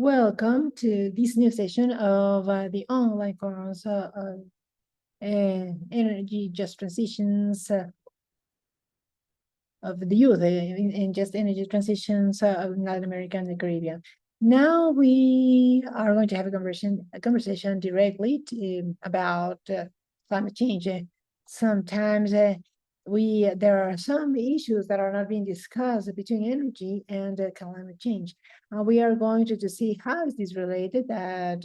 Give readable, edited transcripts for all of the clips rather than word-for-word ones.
Welcome to this new session of the online course Energy Just Transitions of the youth in just energy transitions of Latin America and the Caribbean. Now we are going to have a conversation directly about climate change. Sometimes there are some issues that are not being discussed between energy and climate change. We are going to see how is this related that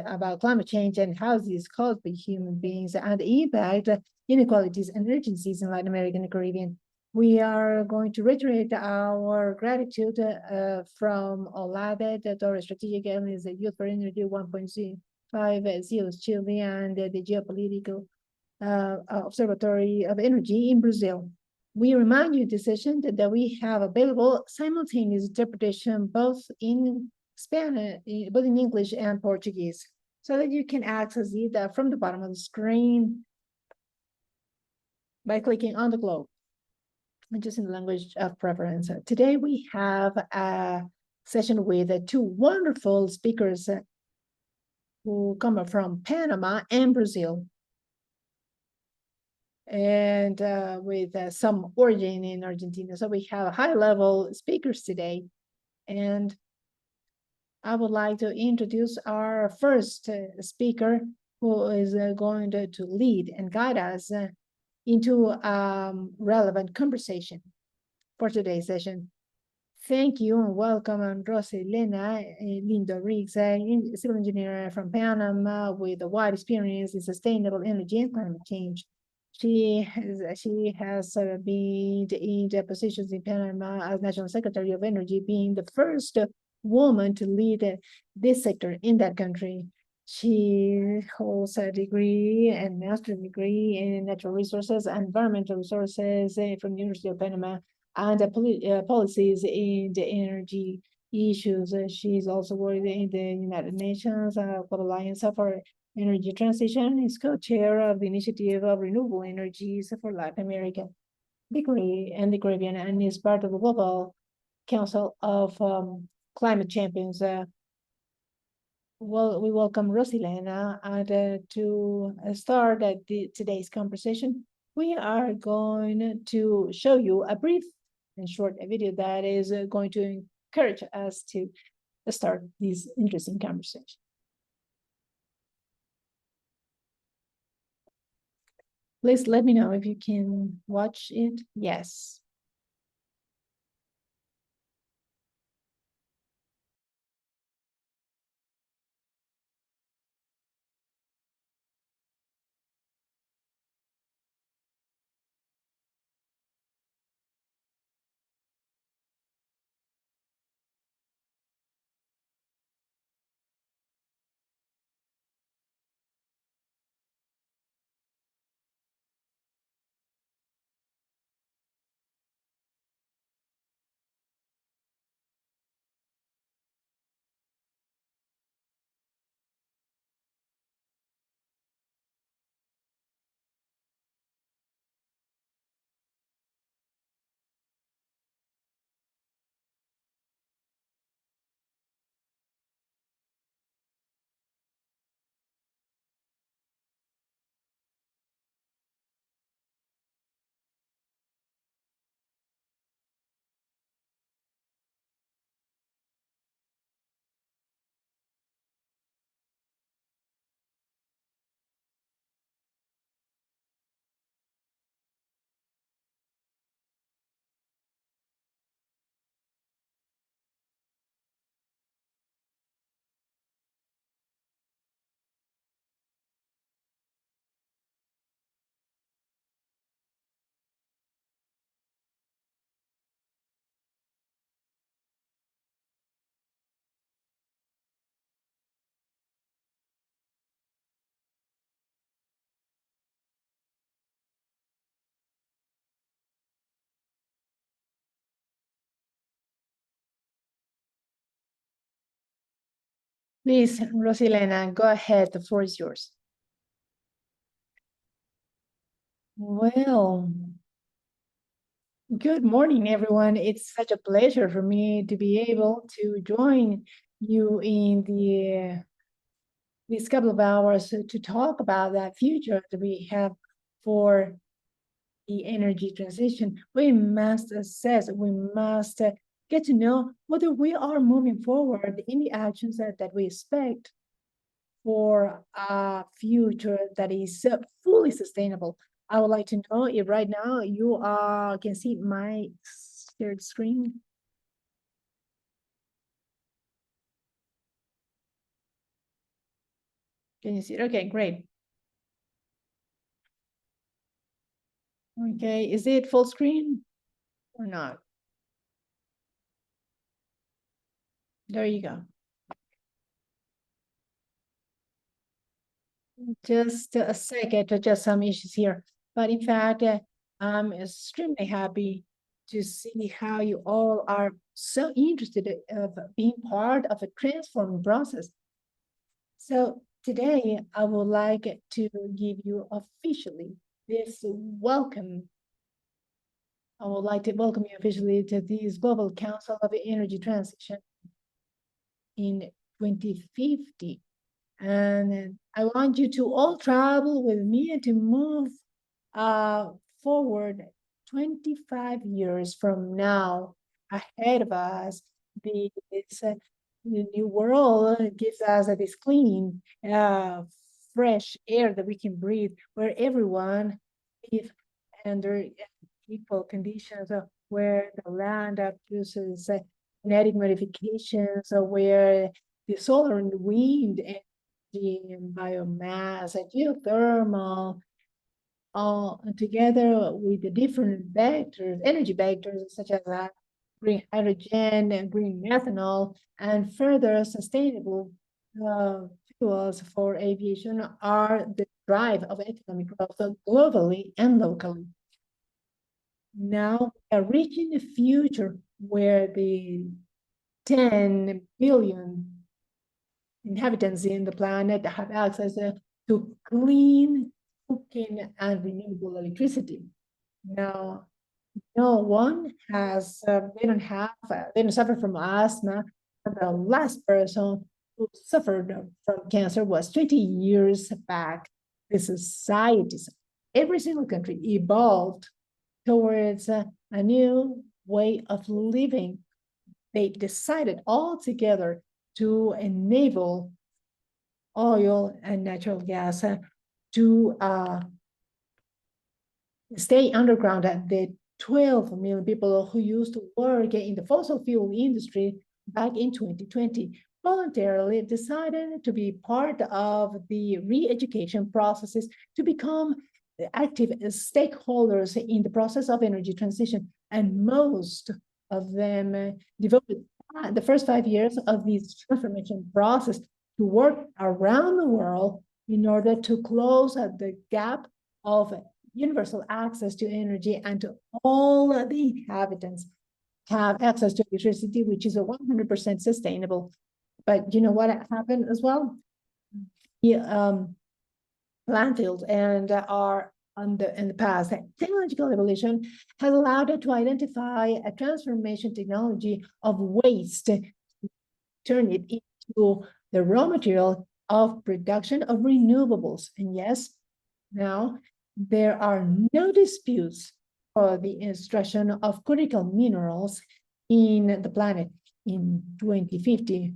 about climate change and how is this caused by human beings and the impact inequalities and urgencies in Latin America and the Caribbean. We are going to reiterate our gratitude from OLADE, the Strategic Alliance, the Youth for Energy 1.50 Chile, and the Geopolitical Observatory of Energy in Brazil. We remind you in this session that we have available simultaneous interpretation both in Spanish, both in English and Portuguese, so that you can access it from the bottom of the screen by clicking on the globe, just in the language of preference. Today we have a session with two wonderful speakers who come from Panama and Brazil, and with some origin in Argentina. So we have high-level speakers today, and I would like to introduce our first speaker, who is going to lead and guide us into relevant conversation for today's session. Thank you and welcome, Rosilena Lindo Riggs, a civil engineer from Panama with a wide experience in sustainable energy and climate change. She has been in the positions in Panama as National Secretary of Energy, being the first woman to lead this sector in that country. She holds a degree and master's degree in natural resources and environmental resources from the University of Panama, and policies in the energy issues. She's also worked in the United Nations Global Alliance for Energy Transition. Is co-chair of the Initiative of Renewable Energies for Latin America, the Caribbean, and is part of the Global Council of Climate Champions. Well, we welcome Rosilena, and to start today's conversation, we are going to show you a brief and short video that is going to encourage us to start this interesting conversation. Please let me know if you can watch it. Yes. Please, Rosilena, go ahead. The floor is yours. Well, good morning, everyone. It's such a pleasure for me to be able to join you in these couple of hours to talk about that future that we have for the energy transition. We must assess, we must get to know whether we are moving forward in the actions that we expect for a future that is fully sustainable. I would like to know if right now you can see my shared screen. Can you see it? Okay, great. Okay, is it full screen or not? There you go. Just a second, just some issues here. But in fact, I'm extremely happy to see how you all are so interested of being part of a transforming process. So today I would like to give you officially this welcome. I would like to welcome you officially to this Global Council of Energy Transition in 2050. And I want you to all travel with me and to move forward 25 years from now ahead of us. This the new world gives us this clean, fresh air that we can breathe, where everyone live under equal conditions, where the land produces genetic modifications, where the solar and wind energy and biomass and geothermal all together with the different vectors, energy vectors such as green hydrogen and green methanol, and further sustainable fuels for aviation are the drive of economic growth globally and locally. Now we are reaching a future where the 10 billion inhabitants in the planet have access to clean cooking and renewable electricity. Now, no one has, they don't suffer from asthma. The last person who suffered from cancer was 20 years back. The societies, every single country evolved towards a new way of living. They decided all together to enable oil and natural gas to stay underground. At the 12 million people who used to work in the fossil fuel industry back in 2020 voluntarily decided to be part of the re-education processes to become active stakeholders in the process of energy transition. And most of them devoted the first 5 years of this transformation process to work around the world in order to close the gap of universal access to energy and to all the inhabitants have access to electricity, which is a 100% sustainable. But you know what happened as well? The landfills and are in the past. Technological evolution has allowed it to identify a transformation technology of waste, turn it into the raw material of production of renewables. And yes, now there are no disputes for the extraction of critical minerals in the planet in 2050.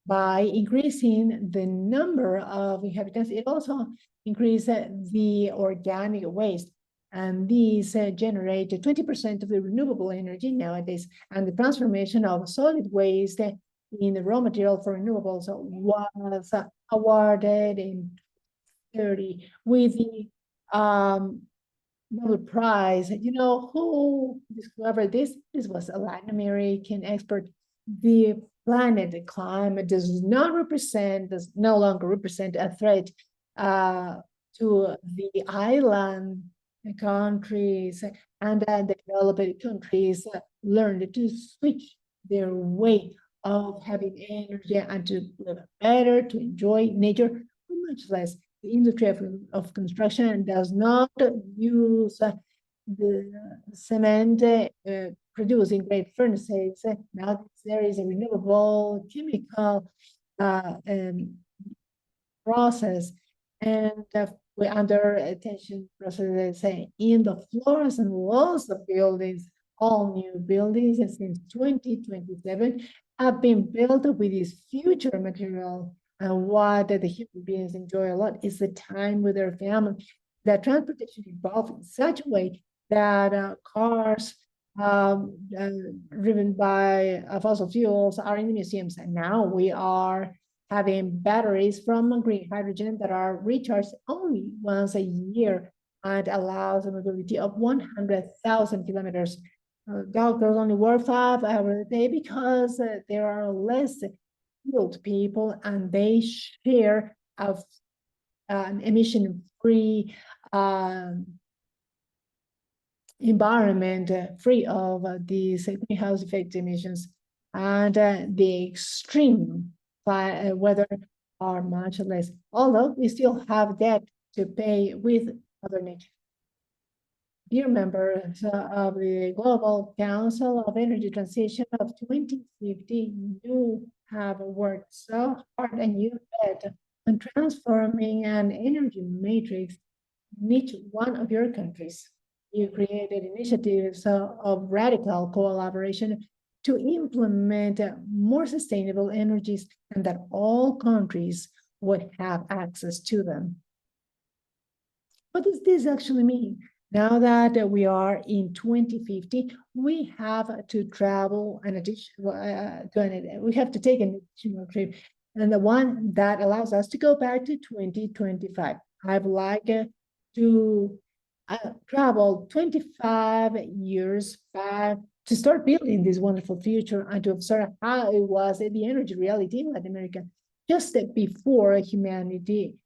By increasing the number of inhabitants, it also increases the organic waste. And these generate 20% of the renewable energy nowadays. And the transformation of solid waste in the raw material for renewables was awarded in 30 with the Nobel Prize. You know who discovered this? This was a Latin American expert. The planet, the climate does no longer represent a threat to the island countries, and the developed countries learned to switch their way of having energy and to live better, to enjoy nature, much less the industry of construction does not use the cement, producing great furnaces. Now there is a renewable chemical process, and we under attention processes in the floors and walls of buildings. All new buildings since 2027 have been built with this future material. And what the human beings enjoy a lot is the time with their family. The transportation evolved in such a way that cars driven by fossil fuels are in the museums, and now we are having batteries from green hydrogen that are recharged only once a year and allows a mobility of 100,000 kilometers. Doctors only work 5 hours a day because there are less skilled people, and they share an emission-free environment free of these greenhouse effect emissions, and the extreme weather are much less, although we still have debt to pay with Mother Nature. Dear members of the Global Council of Energy Transition of 2050, you have worked so hard and you bet on transforming an energy matrix in each one of your countries. You created initiatives of radical collaboration to implement more sustainable energies and that all countries would have access to them. What does this actually mean? Now that we are in 2050, we have to travel an additional, we have to take an additional trip, and the one that allows us to go back to 2025. I'd like to travel 25 years back to start building this wonderful future and to observe how it was the energy reality in Latin America just before humanity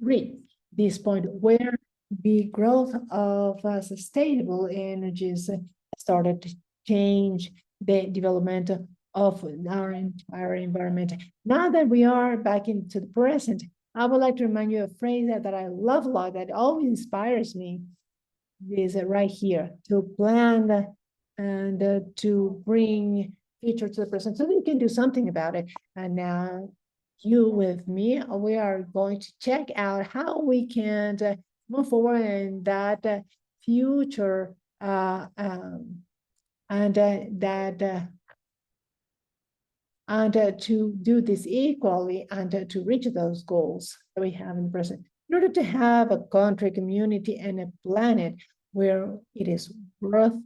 reached this point where the growth of sustainable energies started to change the development of our entire environment. Now that we are back into the present, I would like to remind you of a phrase that I love a lot, that always inspires me, is right here, to plan and to bring future to the present so that you can do something about it. And now you with me, we are going to check out how we can move forward in that future and to do this equally and to reach those goals that we have in the present. In order to have a country, community, and a planet where it is worth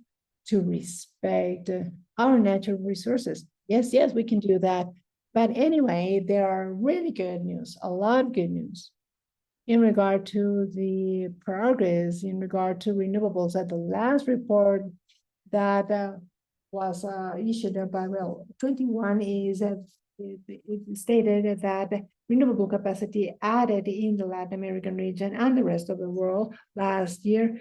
to respect our natural resources. Yes, we can do that. But anyway, there are really good news, a lot of good news in regard to the progress, in regard to renewables. At the last report that was issued by 21 is it stated that renewable capacity added in the Latin American region and the rest of the world last year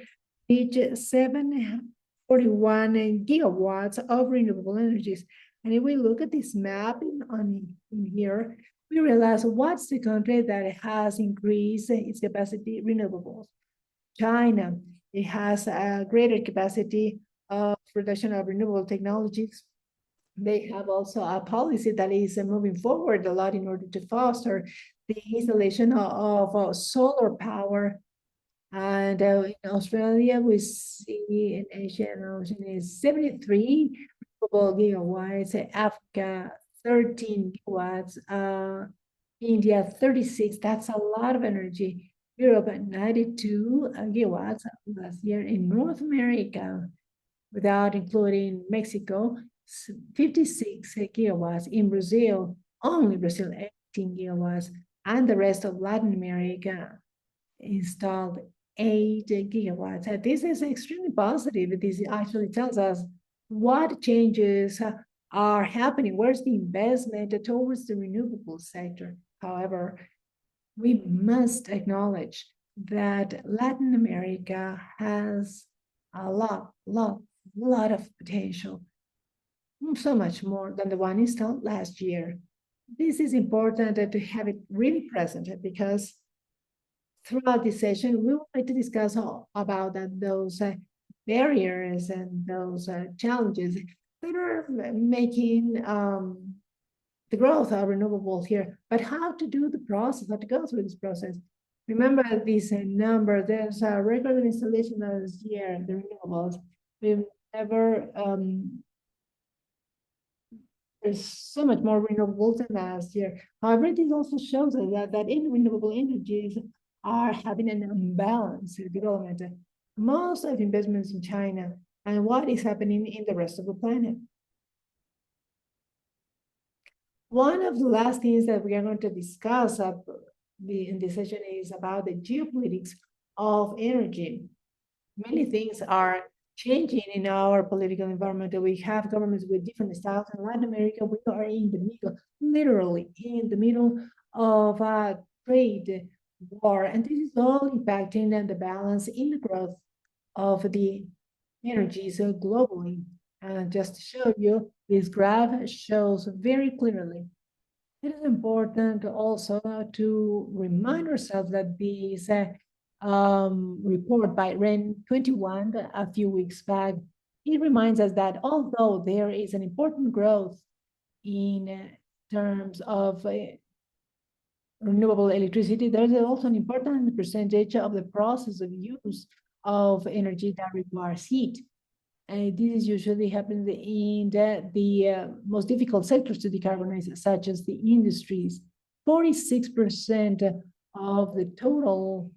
reached 741 gigawatts of renewable energies. And if we look at this map in here, we realize what's the country that has increased its capacity renewables. China, it has a greater capacity of production of renewable technologies. They have also a policy that is moving forward a lot in order to foster the installation of solar power. And in Australia, we see in Asia and Ocean is 73 renewable gigawatts, Africa 13 gigawatts, India 36, that's a lot of energy. Europe 92 gigawatts last year. In North America, without including Mexico, 56 gigawatts. In Brazil, only Brazil 18 gigawatts, and the rest of Latin America installed 8 gigawatts. This is extremely positive. This actually tells us what changes are happening. Where's the investment towards the renewable sector? However, we must acknowledge that Latin America has a lot of potential, so much more than the one installed last year. This is important to have it really present because throughout this session, we would like to discuss about those barriers and those challenges that are making the growth of renewables here, but how to do the process, how to go through this process. Remember this number, there's a record of installation this year, the renewables. We've never, there's so much more renewables than last year. However, this also shows us that in renewable energies are having an unbalanced development. Most of investments in China and what is happening in the rest of the planet. One of the last things that we are going to discuss in this session is about the geopolitics of energy. Many things are changing in our political environment. We have governments with different styles. In Latin America, we are in the middle, literally in the middle of a trade war. And this is all impacting the balance in the growth of the energies globally. And just to show you, this graph shows very clearly. It is important also to remind ourselves that this report by REN 21 a few weeks back, it reminds us that although there is an important growth in terms of renewable electricity, there's also an important percentage of the process of use of energy that requires heat. And this usually happens in the most difficult sectors to decarbonize, such as the industries. 46% of the total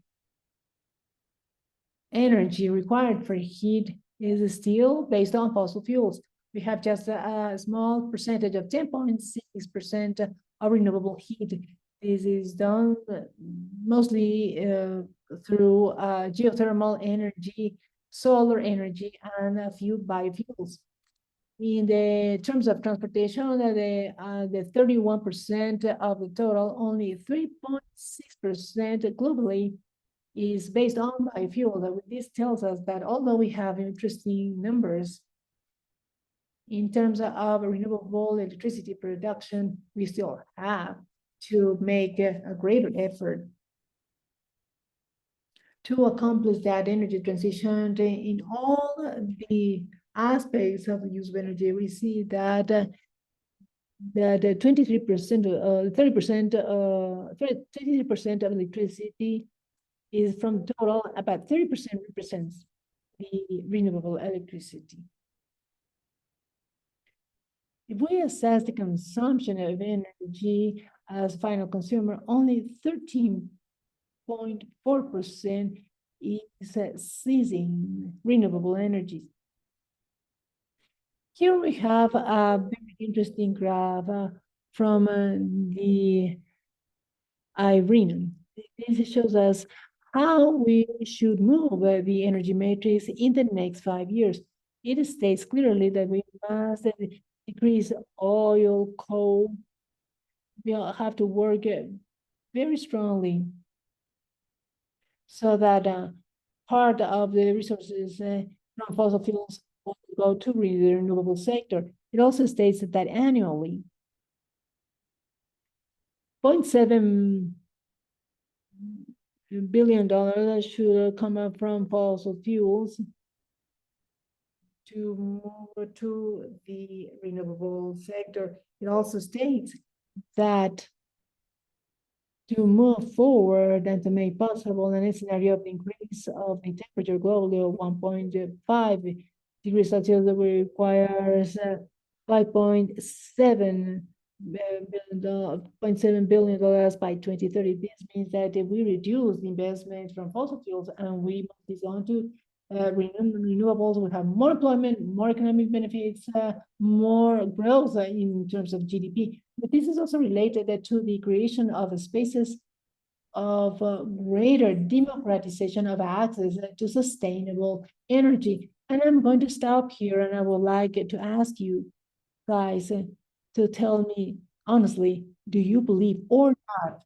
energy required for heat is still based on fossil fuels. We have just a small percentage of 10.6% of renewable heat. This is done mostly through geothermal energy, solar energy, and a few biofuels. In the terms of transportation, the 31% of the total, only 3.6% globally is based on biofuel. This tells us that although we have interesting numbers in terms of renewable electricity production, we still have to make a greater effort to accomplish that energy transition in all the aspects of the use of energy. We see that that 23%, 30%, 23% of electricity is from total, about 30% represents the renewable electricity. If we assess the consumption of energy as final consumer, only 13.4% is seizing renewable energies. Here we have a very interesting graph from the IRENA. This shows us how we should move the energy matrix in the next 5 years. It states clearly that we must decrease oil, coal. We have to work very strongly so that part of the resources from fossil fuels will go to the renewable sector. It also states that annually, $0.7 billion should come up from fossil fuels to move to the renewable sector. It also states that to move forward and to make possible a scenario of increase of the temperature globally of 1.5 degrees Celsius requires $5.7 billion by 2030. This means that if we reduce the investment from fossil fuels and we move this on to renewables, we have more employment, more economic benefits, more growth in terms of GDP. But this is also related to the creation of spaces of greater democratization of access to sustainable energy. And I'm going to stop here, and I would like to ask you guys to tell me honestly, do you believe or not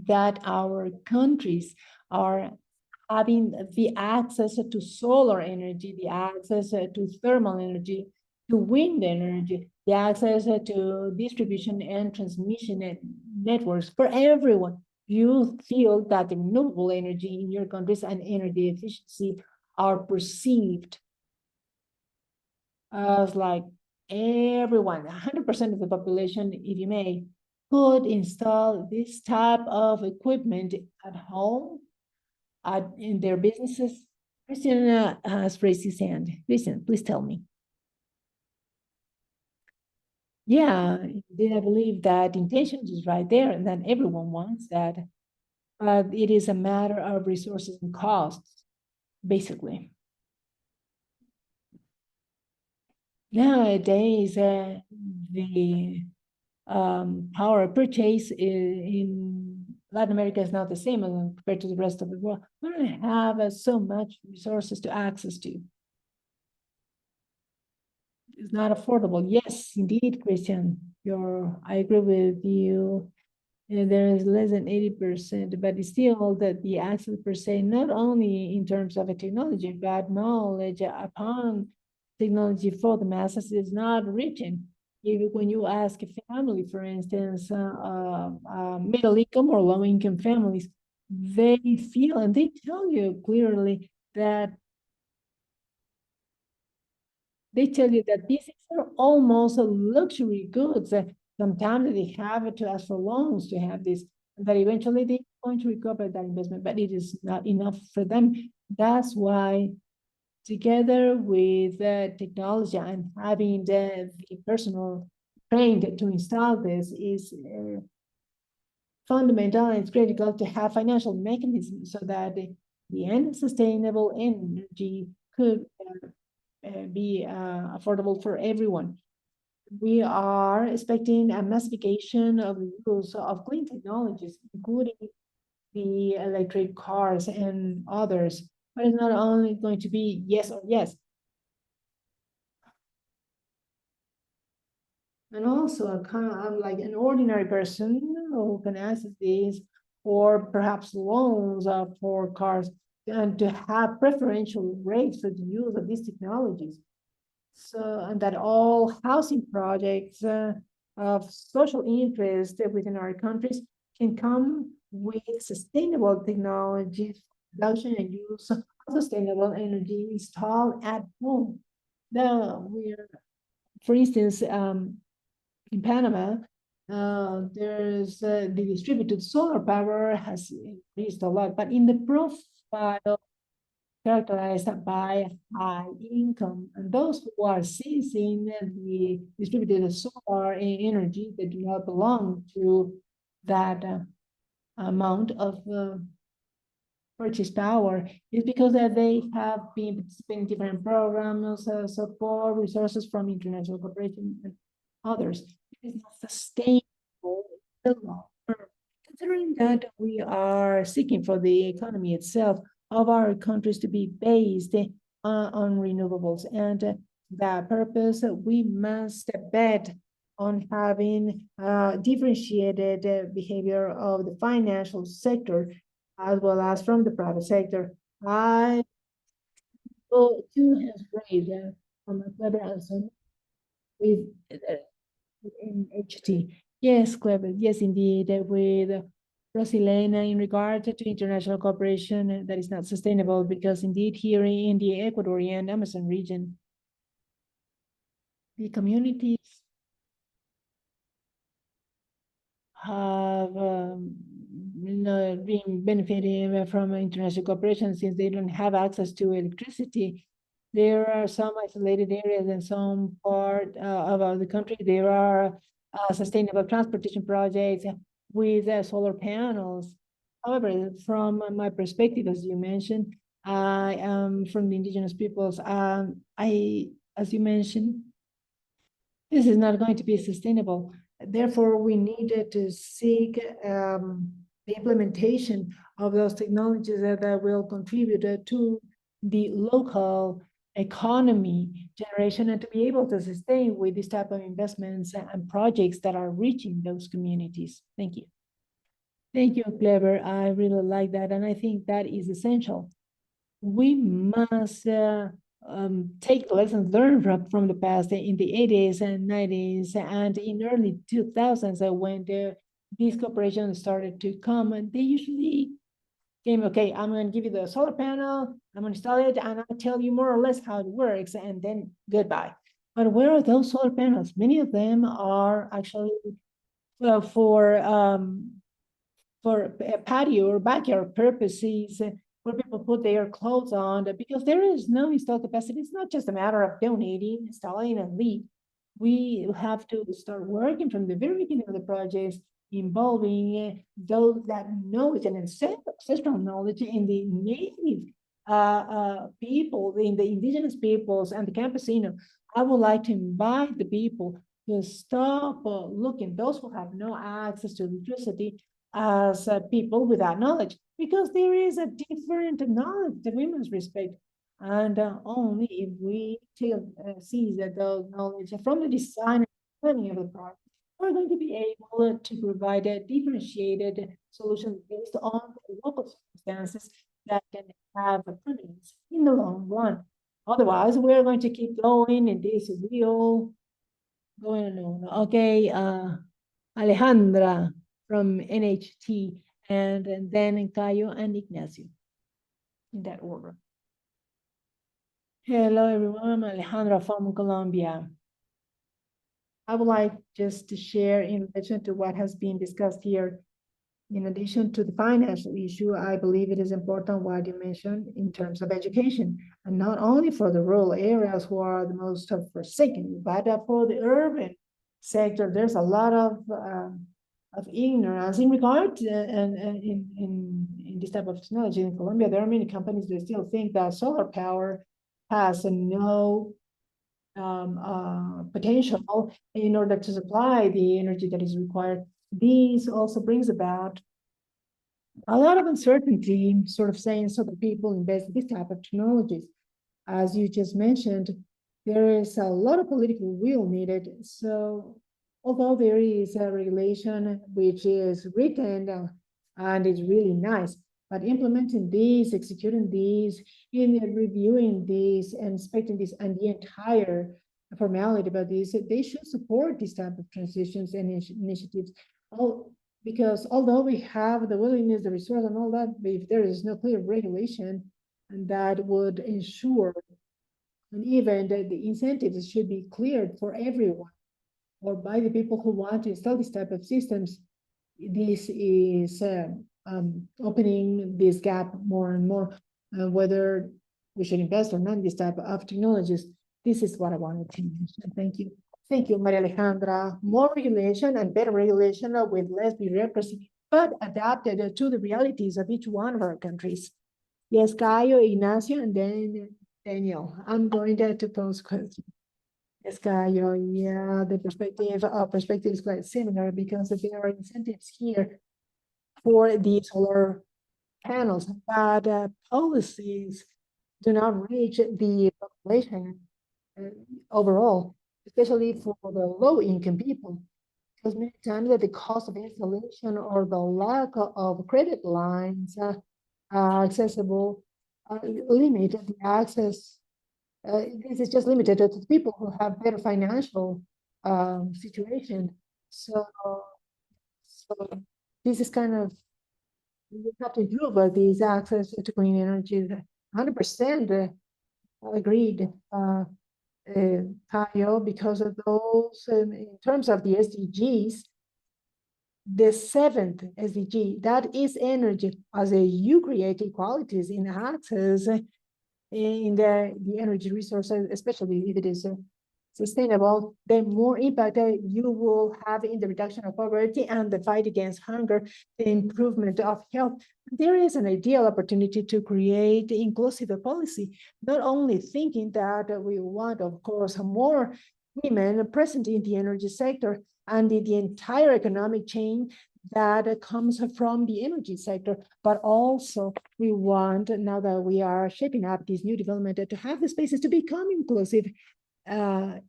that our countries are having the access to solar energy, the access to thermal energy, to wind energy, the access to distribution and transmission networks for everyone? you feel that the renewable energy in your countries and energy efficiency are perceived as like everyone, 100% of the population, if you may, could install this type of equipment at home, in their businesses? Christian has raised his hand. Christian, please tell me. Yeah, I believe that intention is right there and that everyone wants that, but it is a matter of resources and costs, basically. Nowadays, the power purchase in Latin America is not the same compared to the rest of the world. We don't have so much resources to access to. It's not affordable. Yes, indeed, Christian. I agree with you. There is less than 80%, but it's still that the access per se, not only in terms of a technology, but knowledge upon technology for the masses is not reaching. Even when you ask a family, for instance, middle income or low income families, they feel and they tell you clearly that they tell you that these are almost luxury goods. Sometimes they have to ask for loans to have this, that eventually they're going to recover that investment, but it is not enough for them. That's why, together with technology and having the personal trained to install this is fundamental, and it's critical to have financial mechanisms so that the end sustainable energy could be affordable for everyone. We are expecting a massification of the use of clean technologies, including the electric cars and others. But it's not only going to be yes or yes. And also, I'm like an ordinary person who can access these, or perhaps loans for cars, and to have preferential rates for the use of these technologies. So, and that all housing projects of social interest within our countries can come with sustainable technologies, production and use of sustainable energy installed at home. Now, for instance, in Panama, there's the distributed solar power has increased a lot, but in the profile characterized by high income, and those who are seizing the distributed solar energy that do not belong to that amount of purchase power is because that they have been participating in different programs, support resources from international corporations and others. It is not sustainable in the long term. Considering that we are seeking for the economy itself of our countries to be based on renewables, and that purpose, we must bet on having differentiated behavior of the financial sector as well as from the private sector. I go to his grade from a clever answer with in HT. Yes, clever. Yes, indeed. With Rosilena, in regard to international cooperation that is not sustainable, because indeed here in the Ecuadorian Amazon region, the communities have been benefiting from international cooperation since they don't have access to electricity. There are some isolated areas in some part of the country. There are sustainable transportation projects with solar panels. However, from my perspective, as you mentioned, I am from the indigenous peoples. As you mentioned, this is not going to be sustainable. Therefore, we needed to seek the implementation of those technologies that will contribute to the local economy generation and to be able to sustain with this type of investments and projects that are reaching those communities. Thank you. Thank you, Clever. I really like that. And I think that is essential. We must take lessons learned from the past in the 80s and 90s and in early 2000s when these corporations started to come, and they usually came, okay, I'm going to give you the solar panel, I'm going to install it, and I'll tell you more or less how it works, and then goodbye. But where are those solar panels? Many of them are actually for patio or backyard purposes, where people put their clothes on, because there is no install capacity. It's not just a matter of donating, installing, and leave. We have to start working from the very beginning of the projects, involving those that knowledge and ancestral knowledge in the native people, in the indigenous peoples and the campesino. I would like to invite the people to stop looking, those who have no access to electricity, as people without knowledge, because there is a different knowledge that we must respect. And only if we seize those knowledge from the design and planning of the project, we're going to be able to provide a differentiated solution based on the local circumstances that can have a permanence in the long run. Otherwise, we're going to keep going in this wheel going on. Okay, Alejandra from NHT, and then Cayo and Ignacio, in that order. Hello, everyone. I'm Alejandra from Colombia. I would like just to share, in relation to what has been discussed here, in addition to the financial issue, I believe it is important what you mentioned in terms of education, and not only for the rural areas who are the most forsaken, but for the urban sector. There's a lot of ignorance in regard to, and in this type of technology. In Colombia, there are many companies that still think that solar power has no potential in order to supply the energy that is required. This also brings about a lot of uncertainty, sort of saying, so that people invest in this type of technologies. As you just mentioned, there is a lot of political will needed. So although there is a regulation which is written and is really nice, but implementing these, executing these, in reviewing these, and inspecting this, and the entire formality about this, they should support these type of transitions and initiatives. Because although we have the willingness, the resource, and all that, if there is no clear regulation, and that would ensure, and even the incentives should be cleared for everyone, or by the people who want to install this type of systems, this is opening this gap more and more, whether we should invest or not in this type of technologies. This is what I wanted to mention. Thank you. Thank you, Maria Alejandra. More regulation and better regulation with less bureaucracy, but adapted to the realities of each one of our countries. Yes, Caio, Ignacio, and then Daniel. I'm going to pose questions. Yes, Caio, yeah, the perspective is quite similar, because there are incentives here for the solar panels, but policies do not reach the population overall, especially for the low-income people, because many times that the cost of installation or the lack of credit lines accessible limit the access. This is just limited to the people who have better financial situation. So this is kind of, we have to improve these access to clean energy. 100% agreed, Tayo, because of those, in terms of the SDGs, the 7th SDG, that is energy, as you create equalities in access in the energy resources, especially if it is sustainable, then more impact you will have in the reduction of poverty and the fight against hunger, the improvement of health. There is an ideal opportunity to create inclusive policy, not only thinking that we want, of course, more women present in the energy sector and the entire economic chain that comes from the energy sector, but also we want, now that we are shaping up this new development, to have the spaces to become inclusive, to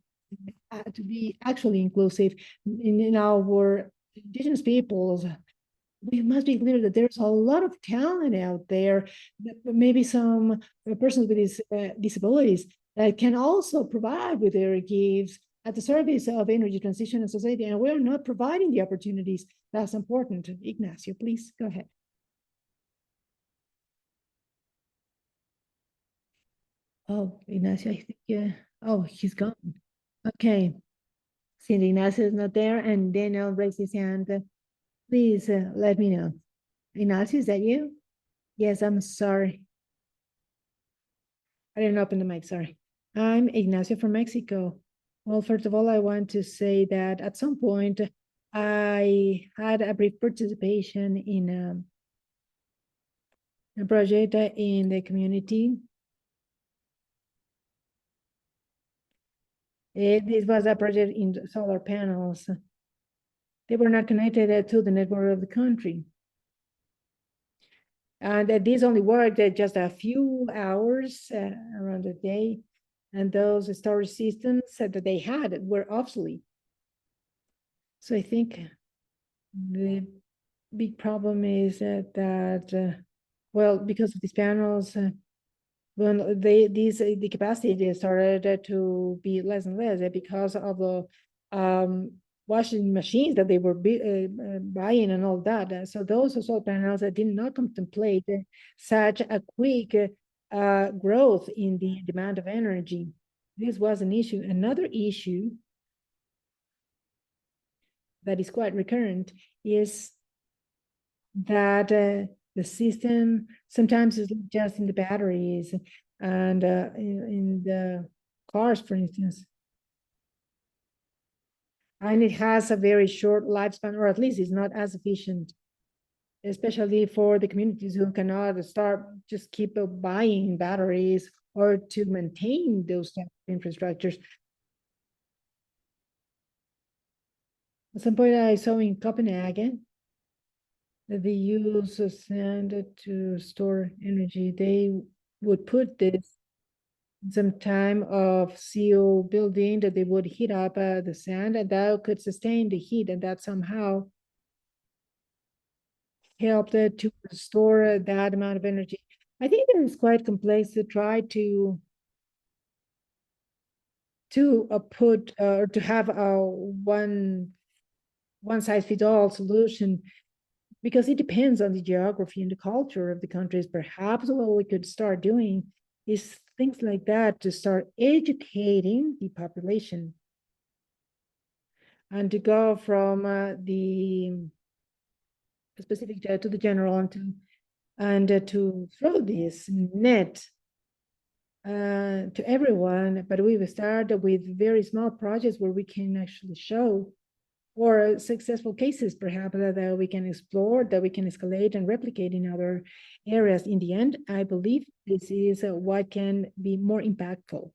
be actually inclusive in our indigenous peoples. We must be clear that there's a lot of talent out there, maybe some persons with disabilities that can also provide with their gifts at the service of energy transition and society, and we're not providing the opportunities. That's important. Ignacio, please go ahead. Oh, Ignacio, I think, yeah. Oh, he's gone. Okay. Since Ignacio is not there and Daniel raised his hand, please let me know. Ignacio, is that you? Yes, I'm sorry. I didn't open the mic, sorry. I'm Ignacio from Mexico. Well, first of all, I want to say that at some point I had a brief participation in a project in the community. This was a project in solar panels. They were not connected to the network of the country. And this only worked just a few hours around the day. And those storage systems that they had were obsolete. So I think the big problem is that well, because of these panels, when the capacity started to be less and less because of the washing machines that they were buying and all that. So those solar panels did not contemplate such a quick growth in the demand of energy. This was an issue. Another issue that is quite recurrent is that the system sometimes is just in the batteries and in the cars, for instance. And it has a very short lifespan, or at least it's not as efficient, especially for the communities who cannot start just keep buying batteries or to maintain those type of infrastructures. At some point I saw in Copenhagen that they use sand to store energy. They would put this some time of seal building that they would heat up the sand, and that could sustain the heat, and that somehow helped to store that amount of energy. I think it is quite complex to try to put or to have a one size fits all solution, because it depends on the geography and the culture of the countries. Perhaps what we could start doing is things like that, to start educating the population and to go from the specific to the general and to throw this net to everyone. But we will start with very small projects where we can actually show, or successful cases perhaps that we can explore, that we can escalate and replicate in other areas. In the end, I believe this is what can be more impactful.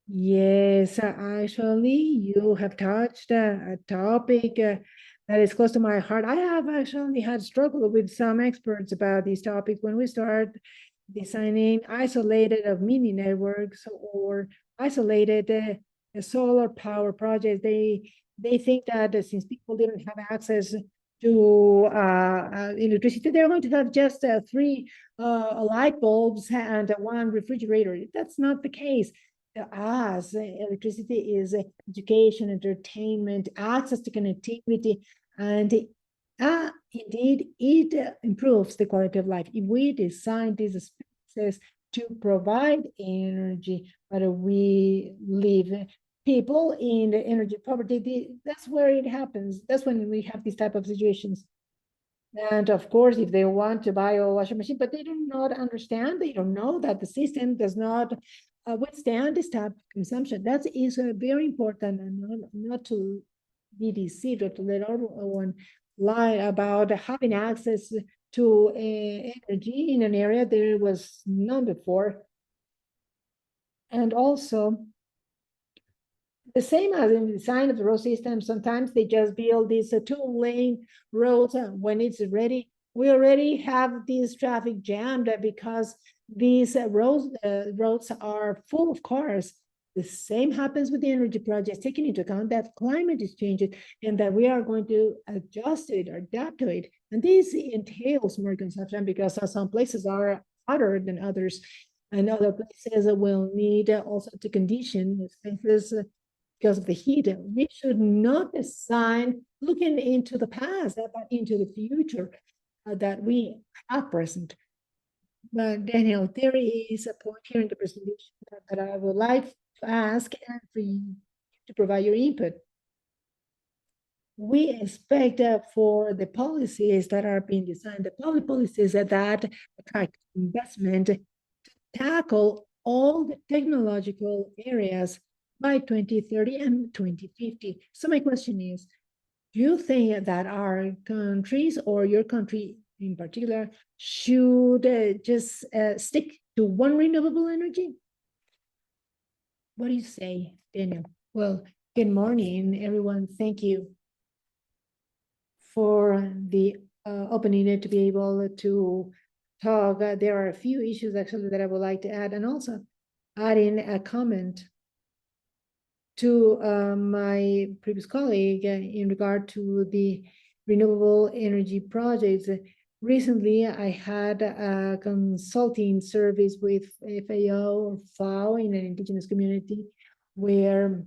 Yes, actually, you have touched a topic that is close to my heart. I have actually had struggled with some experts about this topic. When we start designing isolated of mini networks or isolated solar power projects, they think that since people didn't have access to electricity, they're going to have just three light bulbs and one refrigerator. That's not the case. As electricity is education, entertainment, access to connectivity, and indeed it improves the quality of life. If we design these spaces to provide energy, but we leave people in the energy poverty, that's where it happens. That's when we have these type of situations. And of course, if they want to buy a washing machine, but they do not understand, they don't know that the system does not withstand this type of consumption. That is very important, and not to be deceived or to let everyone lie about having access to energy in an area there was none before. And also, the same as in the design of the road system, sometimes they just build these two-lane roads when it's ready. We already have this traffic jammed because these roads are full of cars. The same happens with the energy projects, taking into account that climate is changing and that we are going to adjust to it or adapt to it. And this entails more consumption because some places are hotter than others. and other places will need also to condition spaces because of the heat. We should not assign looking into the past, but into the future that we have present. But Daniel, there is a point here in the presentation that I would like to ask and for you to provide your input. We expect for the policies that are being designed, the public policies that attract investment to tackle all the technological areas by 2030 and 2050. So my question is, do you think that our countries or your country in particular should just stick to one renewable energy? What do you say, Daniel? Well, good morning, everyone. Thank you for the opening to be able to talk. There are a few issues actually that I would like to add, and also adding a comment to my previous colleague in regard to the renewable energy projects. Recently, I had a consulting service with FAO or FAO in an indigenous community where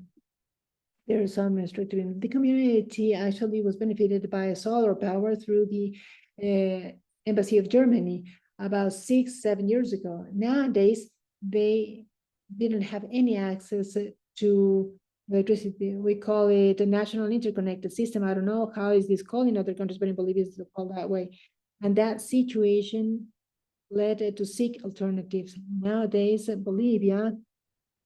there is some restriction. The community actually was benefited by solar power through the Embassy of Germany about 6-7 years ago. Nowadays, they didn't have any access to electricity. We call it a national interconnected system. I don't know how is this called in other countries, but in Bolivia it's called that way. And that situation led to seek alternatives. Nowadays, Bolivia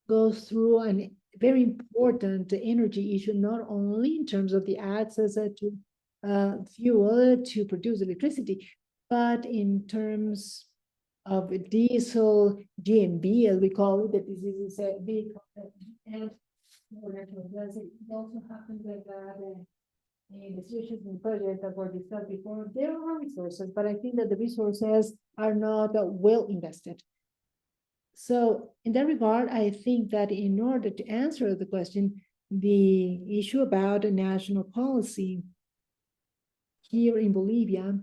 goes through a very important energy issue, not only in terms of the access to fuel to produce electricity, but in terms of diesel, GMB, as we call it, that this is a vehicle and more natural gas. It also happens that in the solutions and projects that were discussed before, there are resources, but I think that the resources are not well invested. So in that regard, I think that in order to answer the question, the issue about a national policy here in Bolivia,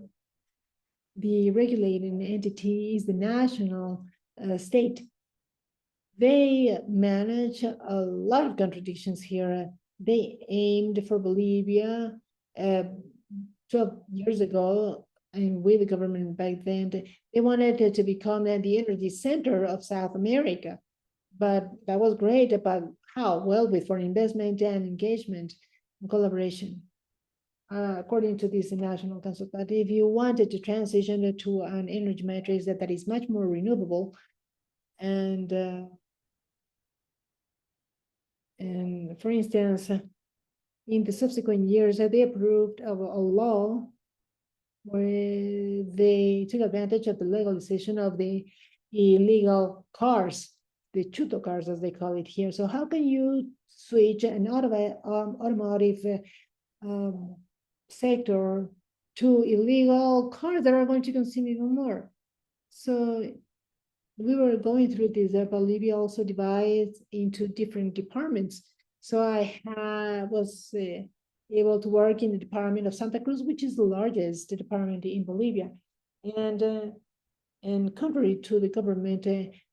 the regulating entity is the national state. They manage a lot of contradictions here. They aimed for Bolivia 12 years ago, and with the government back then, they wanted it to become the energy center of South America. But that was great, but how? Well, with foreign investment and engagement and collaboration. According to this national council, but if you wanted to transition to an energy matrix that is much more renewable, and for instance, in the subsequent years, they approved of a law where they took advantage of the legalization of the illegal cars, the chuto cars, as they call it here. So how can you switch an automotive sector to illegal cars that are going to consume even more? So we were going through this. Bolivia also divides into different departments. So I was able to work in the department of Santa Cruz, which is the largest department in Bolivia. And contrary to the government,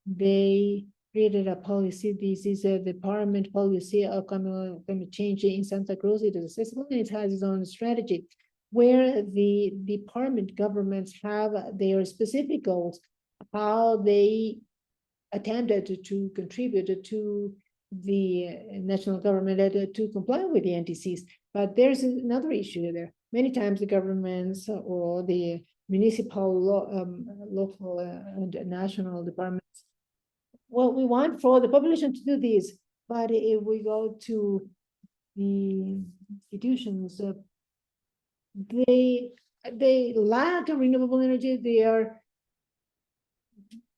they created a policy. This is a department policy of climate change in Santa Cruz. It is accessible and it has its own strategy, where the department governments have their specific goals, how they attempted to contribute to the national government to comply with the NTCs. But there's another issue there. Many times the governments or the municipal, local, and national departments, well, we want for the population to do this, but if we go to the institutions, they lack renewable energy. They are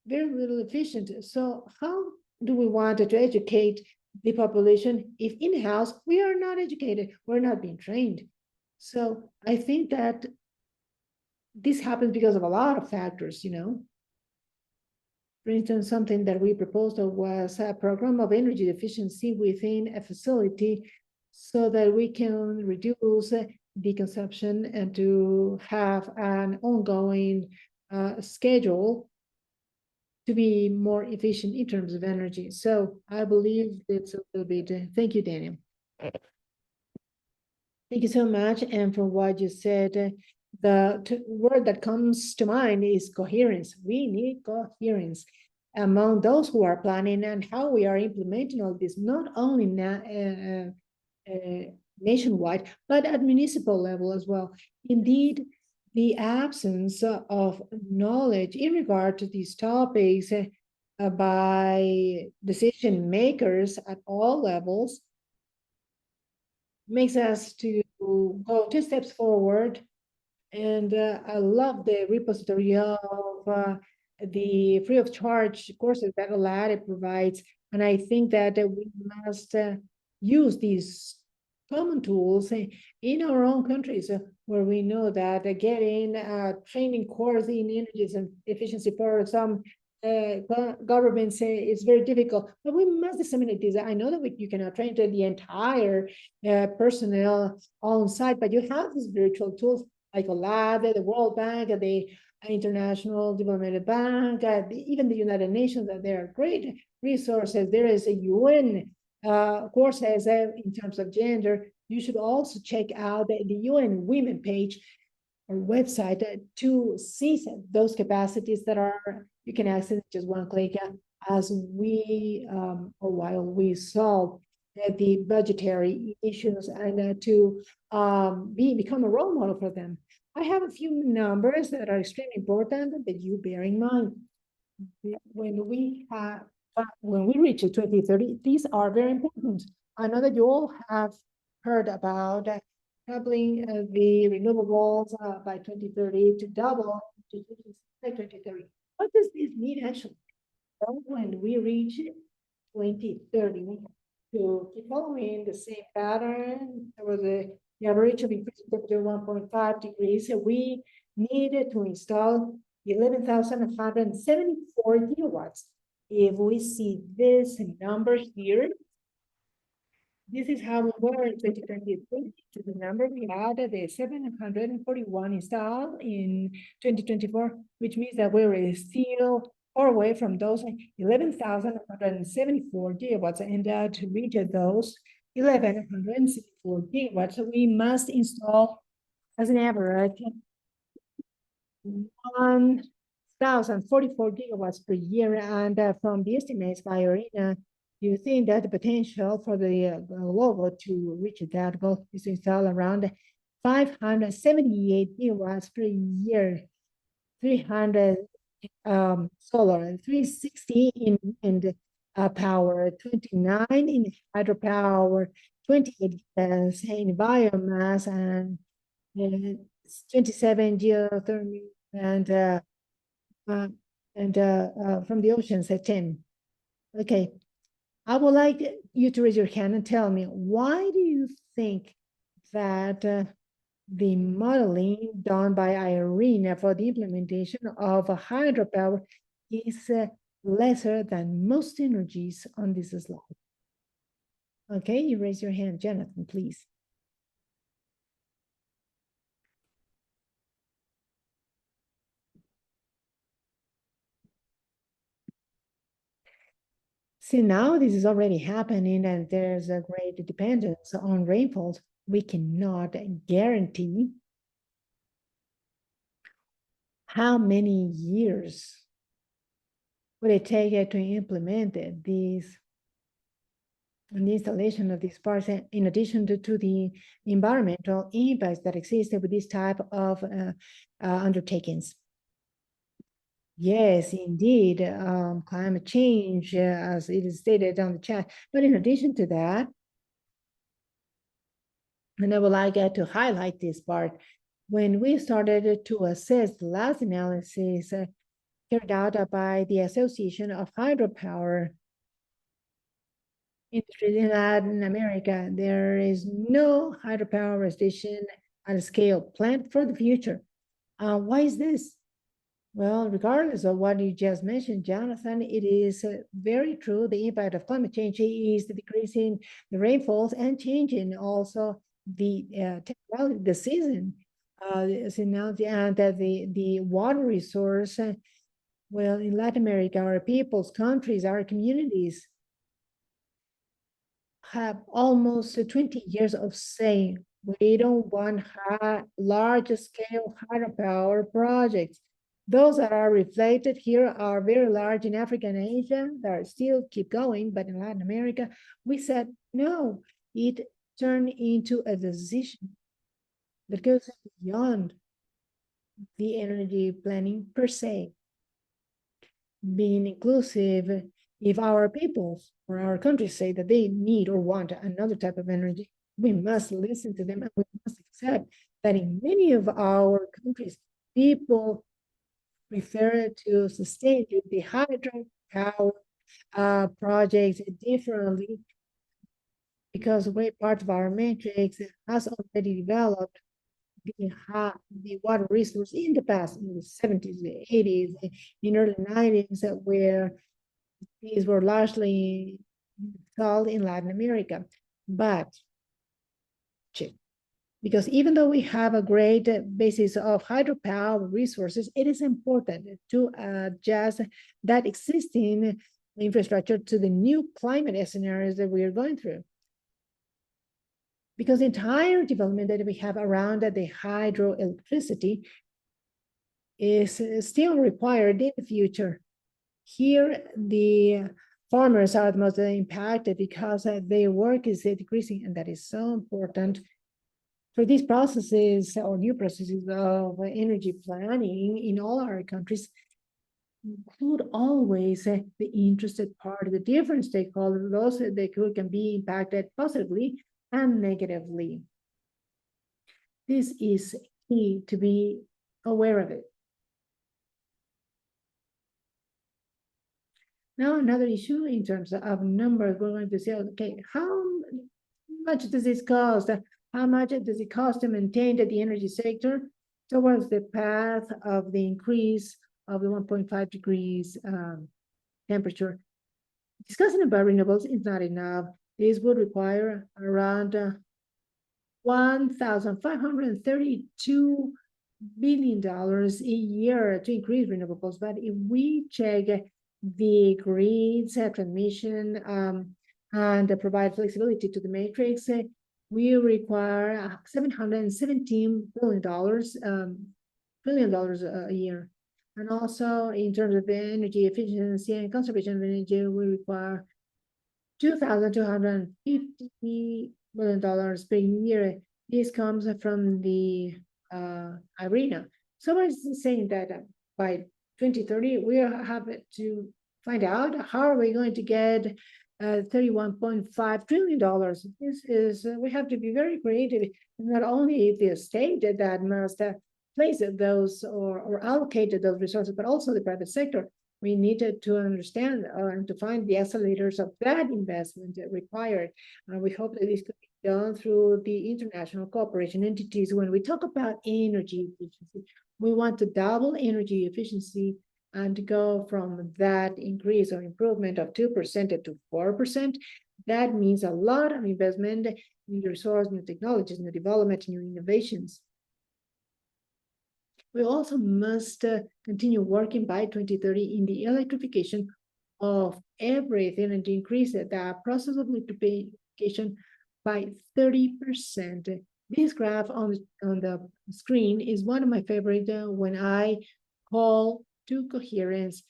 very little efficient. So how do we want to educate the population if in-house we are not educated, we're not being trained? So I think that this happens because of a lot of factors, you know. For instance, something that we proposed was a program of energy efficiency within a facility so that we can reduce the consumption and to have an ongoing schedule to be more efficient in terms of energy. So I believe it's a little bit. Thank you, Daniel. Thank you so much. And for what you said, the word that comes to mind is coherence. We need coherence among those who are planning and how we are implementing all this, not only nationwide, but at municipal level as well. Indeed, the absence of knowledge in regard to these topics by decision makers at all levels makes us to go 2 steps forward. And I love the repository of the free of charge courses that Olade provides. And I think that we must use these common tools in our own countries where we know that getting a training course in energy and efficiency for some governments say it's very difficult, but we must disseminate this. I know that you cannot train to the entire personnel on site, but you have these virtual tools like OLAD, the World Bank, the International Development Bank, even the United Nations, that they are great resources. There is a UN courses in terms of gender. You should also check out the UN Women page or website to see those capacities that are you can access just one click as we or while we solve the budgetary issues and to become a role model for them. I have a few numbers that are extremely important that you bear in mind. When we reach 2030, these are very important. I know that you all have heard about doubling the renewables by 2030 to double by 2030. What does this mean actually? Well, when we reach 2030, to keep following the same pattern, there was the average of increasing temperature 1.5 degrees. We needed to install 11,174 gigawatts. If we see this number here, this is how we were in 2023. To the number we had the 741 installed in 2024, which means that we're still far away from those 11,174 gigawatts. And to reach those 1,174 gigawatts, we must install as an average 1,044 gigawatts per year. And from the estimates by Arena, you think that the potential for the logo to reach that goal is to install around 578 gigawatts per year, 300 solar, and 360 in power, 29 in hydropower, 28 in biomass, and 27 geothermal, and from the oceans at 10. Okay. I would like you to raise your hand and tell me, why do you think that the modeling done by IRENA for the implementation of hydropower is lesser than most energies on this slide? Okay, you raise your hand, Jonathan, please. See, now this is already happening and there's a great dependence on rainfalls. We cannot guarantee how many years would it take to implement these and the installation of these parks, in addition to the environmental impacts that exist with this type of undertakings. Yes, indeed, climate change, as it is stated on the chat. But in addition to that, and I would like to highlight this part, when we started to assess the last analysis carried out by the Association of Hydropower Industries in Latin America, there is no hydropower station at a scale planned for the future. Why is this? Well, regardless of what you just mentioned, Jonathan, it is very true. The impact of climate change is decreasing the rainfalls and changing also the temporality, the season, and the water resource Well, in Latin America, our peoples, countries, our communities have almost 20 years of saying we don't want large scale hydropower projects. Those that are reflected here are very large in Africa and Asia that are still keep going, but in Latin America, we said no. It turned into a decision that goes beyond the energy planning per se, being inclusive. If our peoples or our countries say that they need or want another type of energy, we must listen to them and we must accept that in many of our countries, people prefer to sustain the hydropower projects differently because a great part of our matrix has already developed the water resource in the past, in the 70s, the 80s, in early 90s, where these were largely installed in Latin America. But because even though we have a great basis of hydropower resources, it is important to adjust that existing infrastructure to the new climate scenarios that we are going through. Because the entire development that we have around the hydroelectricity is still required in the future. Here, the farmers are the most impacted because their work is decreasing, and that is so important. For these processes or new processes of energy planning in all our countries, include always the interested party, the different stakeholders, those that can be impacted positively and negatively. This is key to be aware of it. Now, another issue in terms of numbers, we're going to say, okay, how much does this cost? How much does it cost to maintain the energy sector towards the path of the increase of the 1.5 degrees temperature? Discussing about renewables is not enough. This would require around $1,532 billion a year to increase renewables. But if we check the grids, transmission, and provide flexibility to the matrix, we require $717 billion a year. And also in terms of energy efficiency and conservation of energy, we require $2,250 million per year. This comes from the arena. Someone is saying that by 2030, we have to find out how are we going to get $31.5 trillion. This is, we have to be very creative. Not only the state that must place those or allocate those resources, but also the private sector. We needed to understand and to find the accelerators of that investment required. We hope that this could be done through the international cooperation entities. When we talk about energy efficiency, we want to double energy efficiency and to go from that increase or improvement of 2% to 4%. That means a lot of investment in the resource, new technologies, new development, new innovations. We also must continue working by 2030 in the electrification of everything and to increase the process of electrification by 30%. This graph on the screen is one of my favorite when I call to coherence.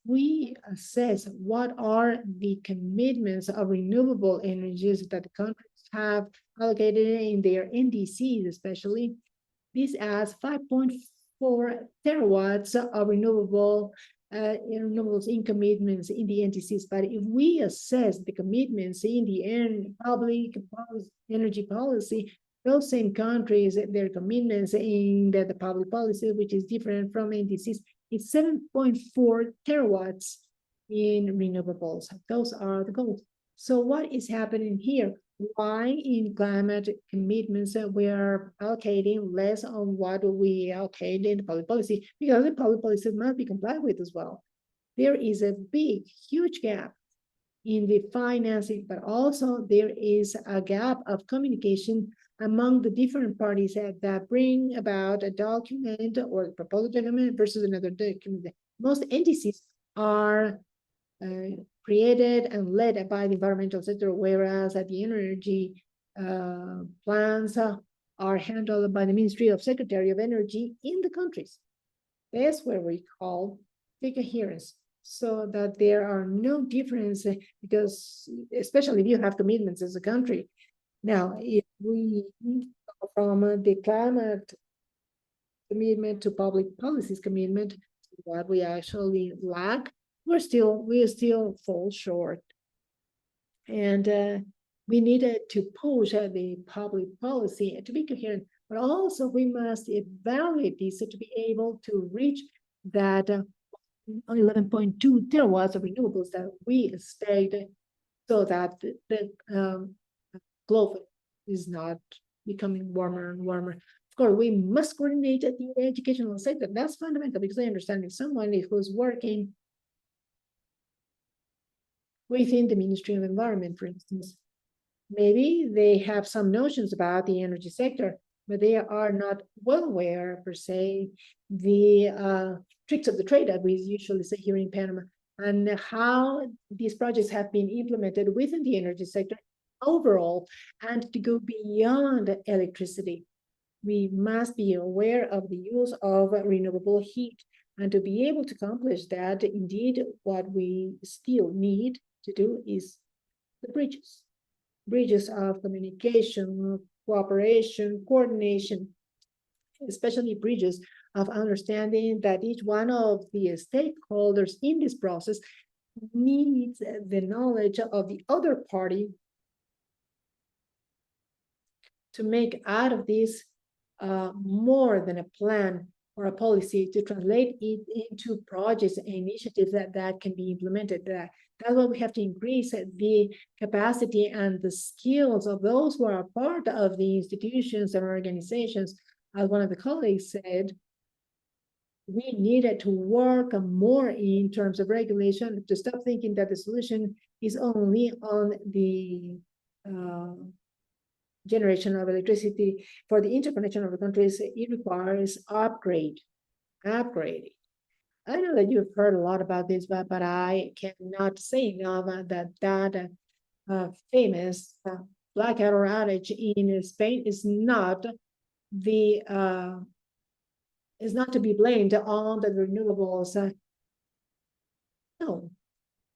We assess what are the commitments of renewable energies that the countries have allocated in their NDCs, especially. This adds 5.4 terawatts of renewables in commitments in the NTCs. But if we assess the commitments in the public energy policy, those same countries, their commitments in the public policy, which is different from NTCs, is 7.4 terawatts in renewables. Those are the goals. So what is happening here? Why in climate commitments we are allocating less on what we allocate in the public policy? Because the public policy must be complied with as well. There is a big, huge gap in the financing, but also there is a gap of communication among the different parties that bring about a document or a proposed document versus another document. most entities are created and led by the environmental sector, whereas at the energy plans are handled by the Ministry of Secretary of Energy in the countries. That's where we call the coherence, so that there are no difference, because especially if you have commitments as a country. Now, if we go from the climate commitment to public policies commitment, what we actually lack, we still fall short. And we needed to push the public policy to be coherent, but also we must evaluate this to be able to reach that 11.2 terawatts of renewables that we stated, so that the globe is not becoming warmer and warmer. Of course, we must coordinate at the educational sector. That's fundamental, because I understand if someone who's working within the Ministry of Environment, for instance, maybe they have some notions about the energy sector, but they are not well aware, per se, the tricks of the trade that we usually say here in Panama, and how these projects have been implemented within the energy sector overall, and to go beyond electricity. We must be aware of the use of renewable heat, and to be able to accomplish that, indeed, what we still need to do is the bridges of communication, cooperation, coordination, especially bridges of understanding that each one of the stakeholders in this process needs the knowledge of the other party to make out of this more than a plan or a policy, to translate it into projects and initiatives that can be implemented. That's why we have to increase the capacity and the skills of those who are part of the institutions and organizations. As one of the colleagues said, we needed to work more in terms of regulation, to stop thinking that the solution is only on the generation of electricity. For the interconnection of the countries, it requires upgrading. I know that you've heard a lot about this, but I cannot say enough that famous blackout or outage in Spain is not to be blamed on the renewables. No,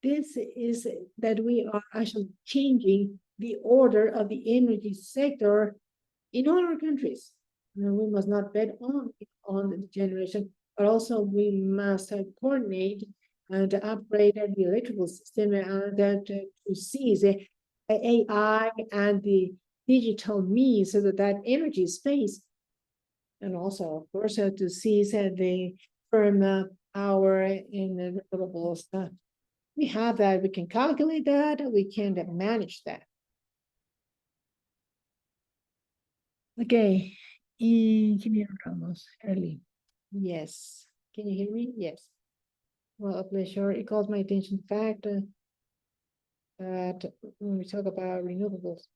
this is that we are actually changing the order of the energy sector in all our countries. And we must not bet on the generation, but also we must coordinate and upgrade the electrical system, and to seize the AI and the digital means, so that energy space, and also, of course, to seize the firm power in the renewables. We have that, we can calculate that, we can manage that. Okay, Ingeniero Ramos, early. Yes. Can you hear me? Yes. Well, a pleasure. It calls my attention the fact that when we talk about renewables,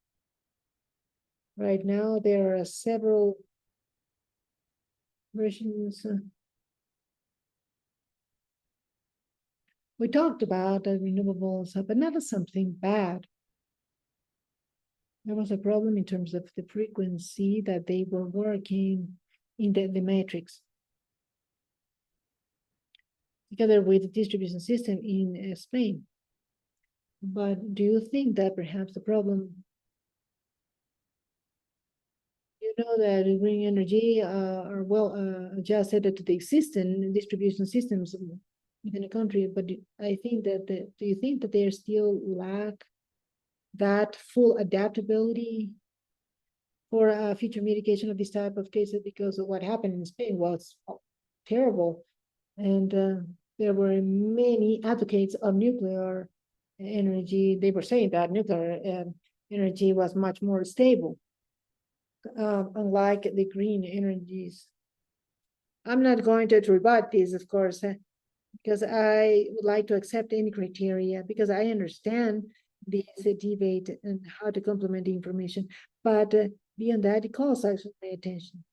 right now there are several versions. We talked about renewables, but not as something bad. There was a problem in terms of the frequency that they were working in the matrix, together with the distribution system in Spain. But do you think that perhaps the problem, you know, that green energy are well adjusted to the existing distribution systems within a country, but I think that do you think that they still lack that full adaptability for future mitigation of this type of cases? Because of what happened in Spain was terrible, and there were many advocates of nuclear energy. They were saying that nuclear energy was much more stable, unlike the green energies. I'm not going to rebut this, of course, because I would like to accept any criteria, because I understand this debate and how to complement the information. But beyond that, it calls actually my attention.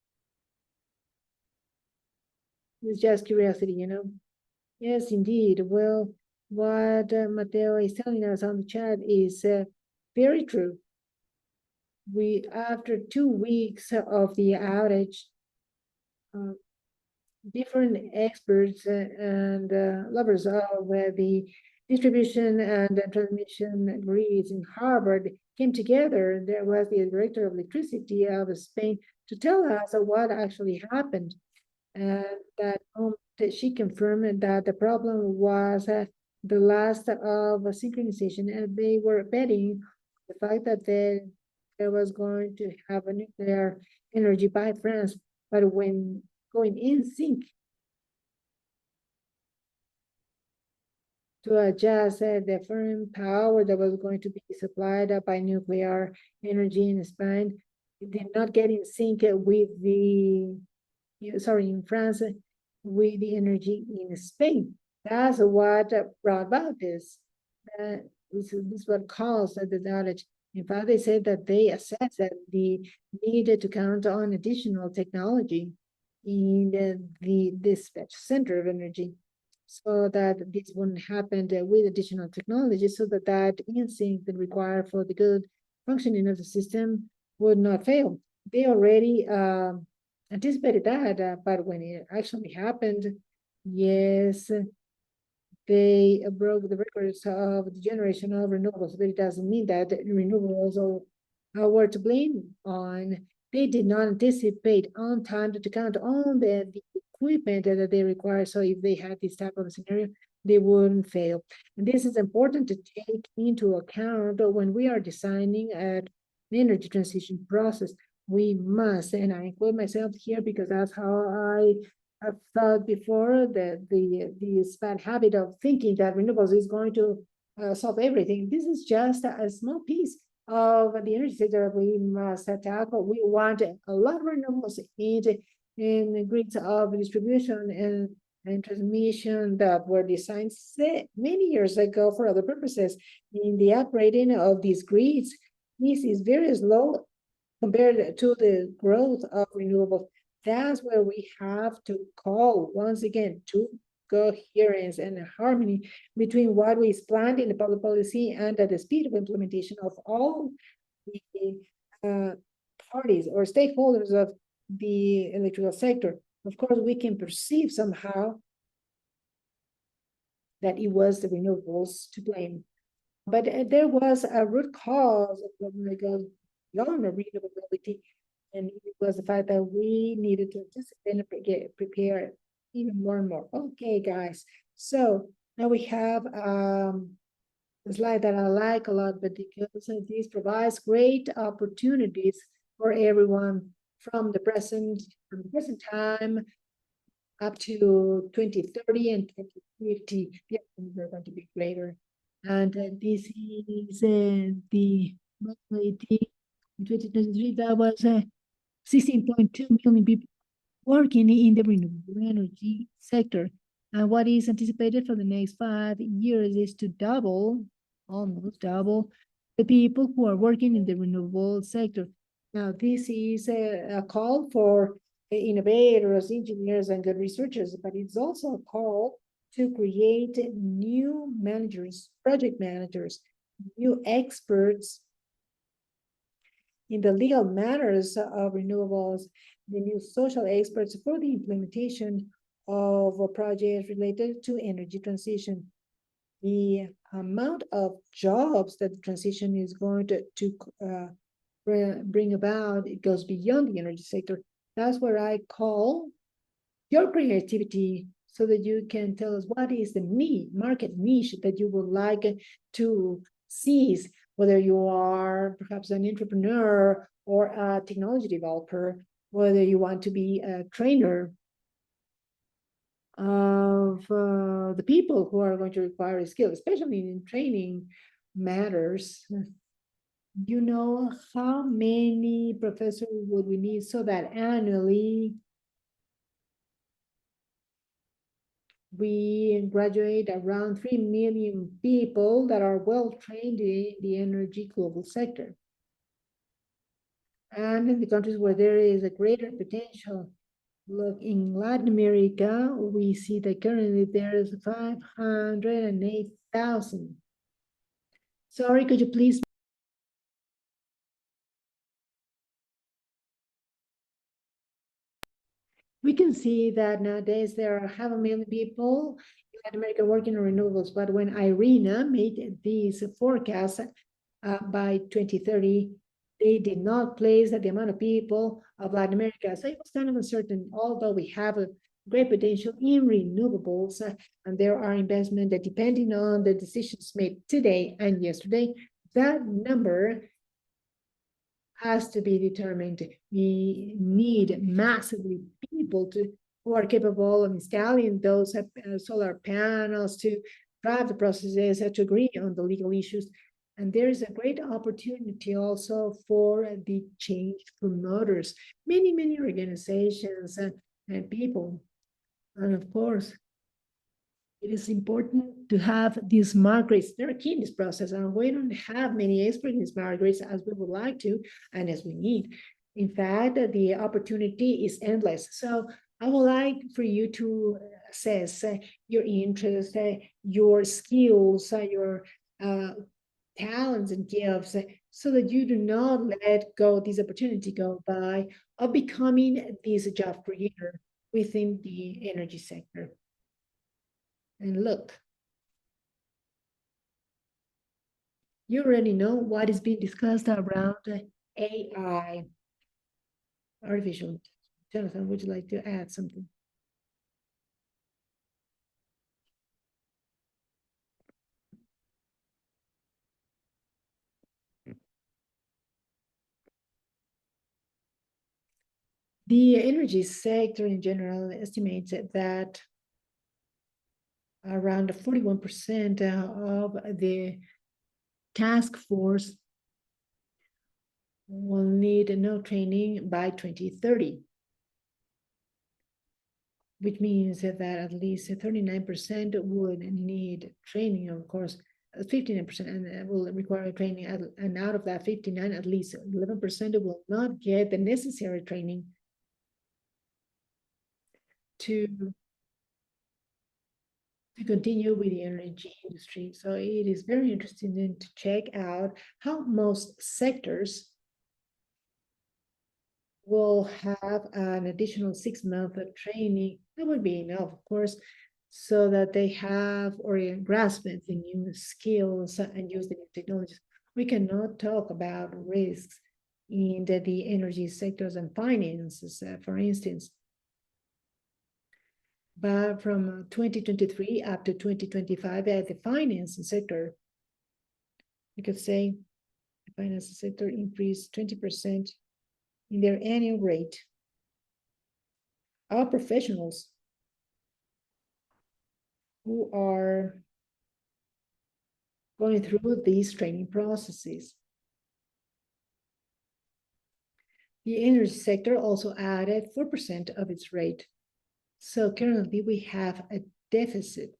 It's just curiosity, you know. Yes, indeed. Well, what Mateo is telling us on the chat is very true. After 2 weeks of the outage, uh, different experts and lovers of the distribution and transmission grids in Harvard came together. There was the director of electricity of Spain to tell us what actually happened. And that she confirmed that the problem was the last of synchronization, and they were betting the fact that there was going to have a nuclear energy by France, but when going in sync to adjust the firm power that was going to be supplied by nuclear energy in Spain, it did not get in sync with in France, with the energy in Spain. That's what brought about this. This is what caused the outage. In fact, they said that they assessed that they needed to count on additional technology in the dispatch center of energy, so that this wouldn't happen with additional technology, so that instinct required for the good functioning of the system would not fail. They already anticipated that, but when it actually happened, yes, they broke the records of the generation of renewables, but it doesn't mean that renewables were to blame on. They did not anticipate on time to count on the equipment that they require. So if they had this type of scenario, they wouldn't fail. And this is important to take into account when we are designing an energy transition process. We must, and I include myself here because that's how I've thought before, that this bad habit of thinking that renewables is going to solve everything. This is just a small piece of the energy sector we must tackle. We want a lot of renewables in grids of distribution and transmission that were designed many years ago for other purposes. In the upgrading of these grids, this is very slow compared to the growth of renewables. That's where we have to call once again to coherence and harmony between what is planned in the public policy and the speed of implementation of all the uh, parties or stakeholders of the electrical sector. Of course, we can perceive somehow that it was the renewables to blame, but there was a root cause of what we go beyond renewability, and it was the fact that we needed to anticipate and prepare even more and more. Okay, guys. So now we have a slide that I like a lot, but because this provides great opportunities for everyone from the present time up to 2030 and 2050. Yeah, we're going to be later. And this is the mortality in 2023. That was 16.2 million people working in the renewable energy sector. And what is anticipated for the next 5 years is to double, almost double, the people who are working in the renewable sector. Now, this is a call for innovators, engineers, and good researchers, but it's also a call to create new managers, project managers, new experts in the legal matters of renewables, the new social experts for the implementation of projects related to energy transition. The amount of jobs that the transition is going to bring about, it goes beyond the energy sector. That's where I call your creativity, so that you can tell us what is the market niche that you would like to seize, whether you are perhaps an entrepreneur or a technology developer, whether you want to be a trainer of the people who are going to require a skill, especially in training matters. You know how many professors would we need so that annually we graduate around 3 million people that are well trained in the energy global sector. And in the countries where there is a greater potential, Look, in Latin America, we see that currently there's 508,000. Sorry, could you please? We can see that nowadays there are half a million people in Latin America working on renewables, but when IRENA made these forecasts by 2030, they did not place the amount of people of Latin America. So it was kind of uncertain, although we have a great potential in renewables, and there are investments that depending on the decisions made today and yesterday, that number has to be determined. We need massively people who are capable of installing those solar panels to drive the processes, to agree on the legal issues. And there is a great opportunity also for the change promoters, many organizations and people. And of course, it is important to have these smart grids. They're key in this process, and we don't have many experts in smart grids as we would like to and as we need. In fact, the opportunity is endless. So I would like for you to assess your interest, your skills, your talents and gifts, so that you do not let go this opportunity go by of becoming this job creator within the energy sector. And look, you already know what is being discussed around AI, artificial. Jonathan, would you like to add something? The energy sector in general estimates that around 41% of the task force will need no training by 2030, which means that at least 39% would need training, of course, 59% and will require training, and out of that 59, at least 11% will not get the necessary training to continue with the energy industry. So it is very interesting to check out how most sectors will have an additional 6 months of training. That would be enough, of course, so that they have or grasp the new skills and use the new technologies. We cannot talk about risks in the energy sectors and finances, for instance. But from 2023 up to 2025, at the finance sector, you could say the finance sector increased 20% in their annual rate. Our professionals who are going through these training processes. The energy sector also added 4% of its rate. So currently we have a deficit.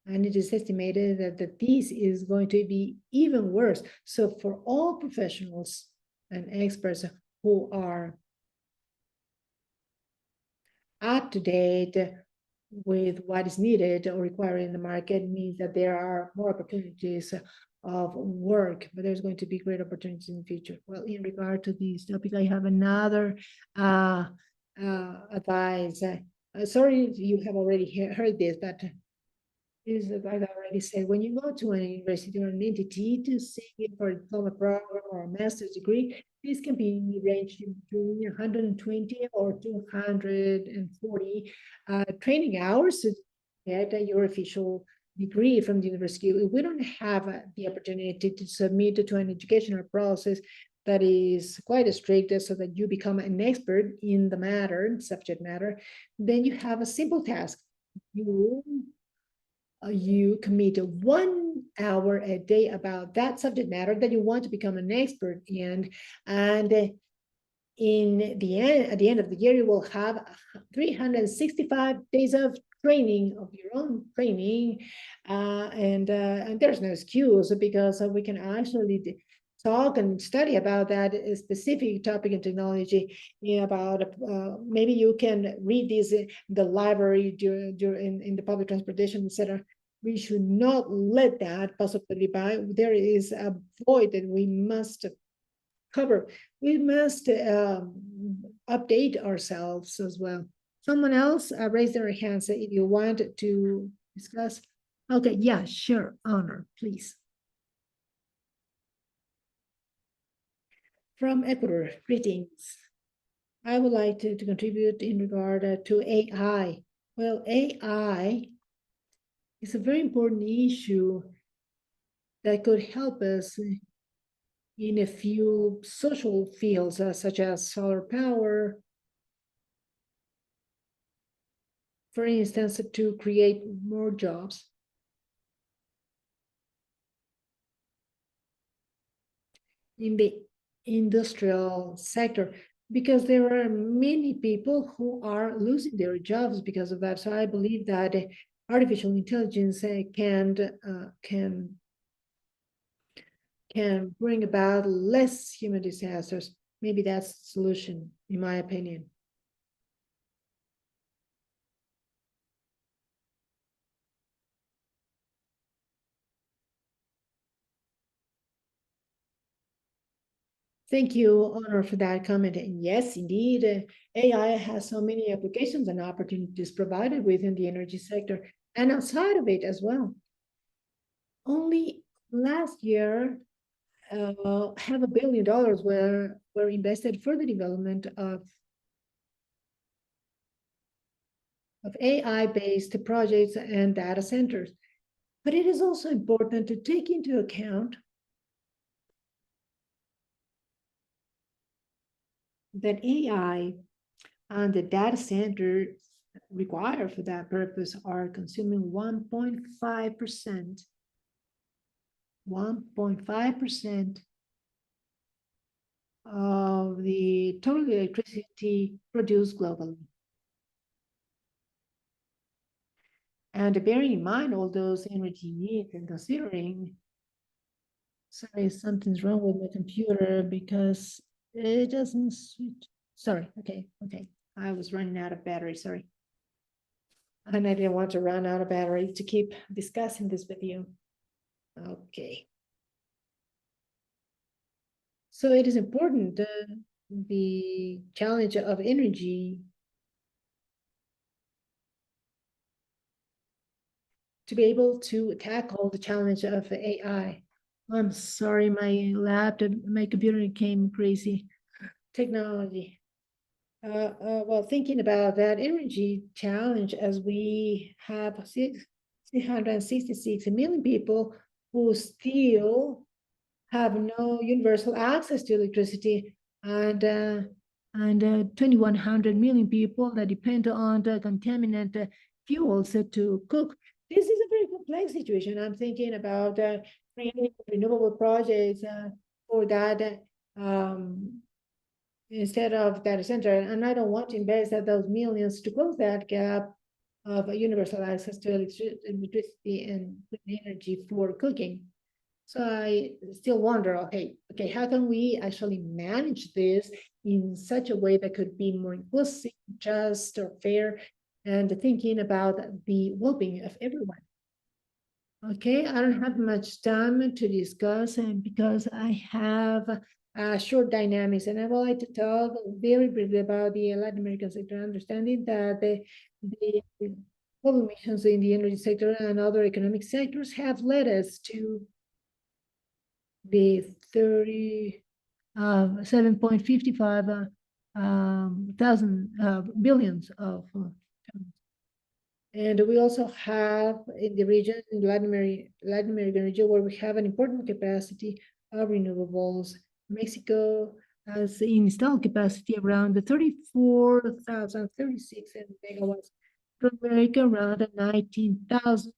And it is estimated that this is going to be even worse. So for all professionals and experts who are up to date with what is needed or required in the market, means that there are more opportunities of work, but there's going to be great opportunities in the future. Well, in regard to this topic, I have another advice. Sorry if you have already heard this, but is that I've already said, when you go to an university or an entity to seek for a diploma program or a master's degree, this can be ranged between 120 or 240 training hours to get your official degree from the university. We don't have the opportunity to submit to an educational process that is quite strict so that you become an expert in the matter, subject matter. Then you have a simple task. You commit 1 hour a day about that subject matter that you want to become an expert in, and in the end, at the end of the year, you will have 365 days of training, of your own training, and there's no excuse, because we can actually talk and study about that specific topic and technology. About maybe you can read these in the library during in the public transportation, etc. We should not let that possibility by. There is a void that we must cover. We must update ourselves as well. Someone else raise their hands if you want to discuss. Okay, yeah, sure, Honor, please. From Ecuador, greetings. I would like to contribute in regard to AI. Well, AI is a very important issue that could help us in a few social fields, such as solar power, for instance, to create more jobs. In the industrial sector, because there are many people who are losing their jobs because of that. So I believe that artificial intelligence can bring about less human disasters. Maybe that's the solution, in my opinion. Thank you, Honor, for that comment. And yes, indeed, AI has so many applications and opportunities provided within the energy sector and outside of it as well. Only last year, $500 million were invested for the development of AI-based projects and data centers. But it is also important to take into account that AI and the data centers required for that purpose are consuming 1.5%, 1.5% of the total electricity produced globally. And bearing in mind all those energy needs and considering, sorry, something's wrong with my computer because it doesn't switch. Sorry, okay. I was running out of battery, sorry. And I didn't want to run out of battery to keep discussing this with you. Okay. So it is important, the challenge of energy to be able to tackle the challenge of AI. I'm sorry, my laptop, my computer came crazy. Technology. Well, thinking about that energy challenge, as we have 366 million people who still have no universal access to electricity, and 2,100 million people that depend on the contaminant fuels to cook. This is a very complex situation. I'm thinking about creating renewable projects for that instead of data center. And I don't want to invest those millions to close that gap of universal access to electricity and energy for cooking. So I still wonder, okay, how can we actually manage this in such a way that could be more inclusive, just, or fair, and thinking about the well-being of everyone. Okay, I don't have much time to discuss, and because I have short dynamics, and I would like to talk very briefly about the Latin American sector, understanding that the global emissions in the energy sector and other economic sectors have led us to the 7.55 thousand billions of tons. And we also have in the region, in Latin American region, where we have an important capacity of renewables. Mexico has installed capacity around 34,036 megawatts. North America around 19,000.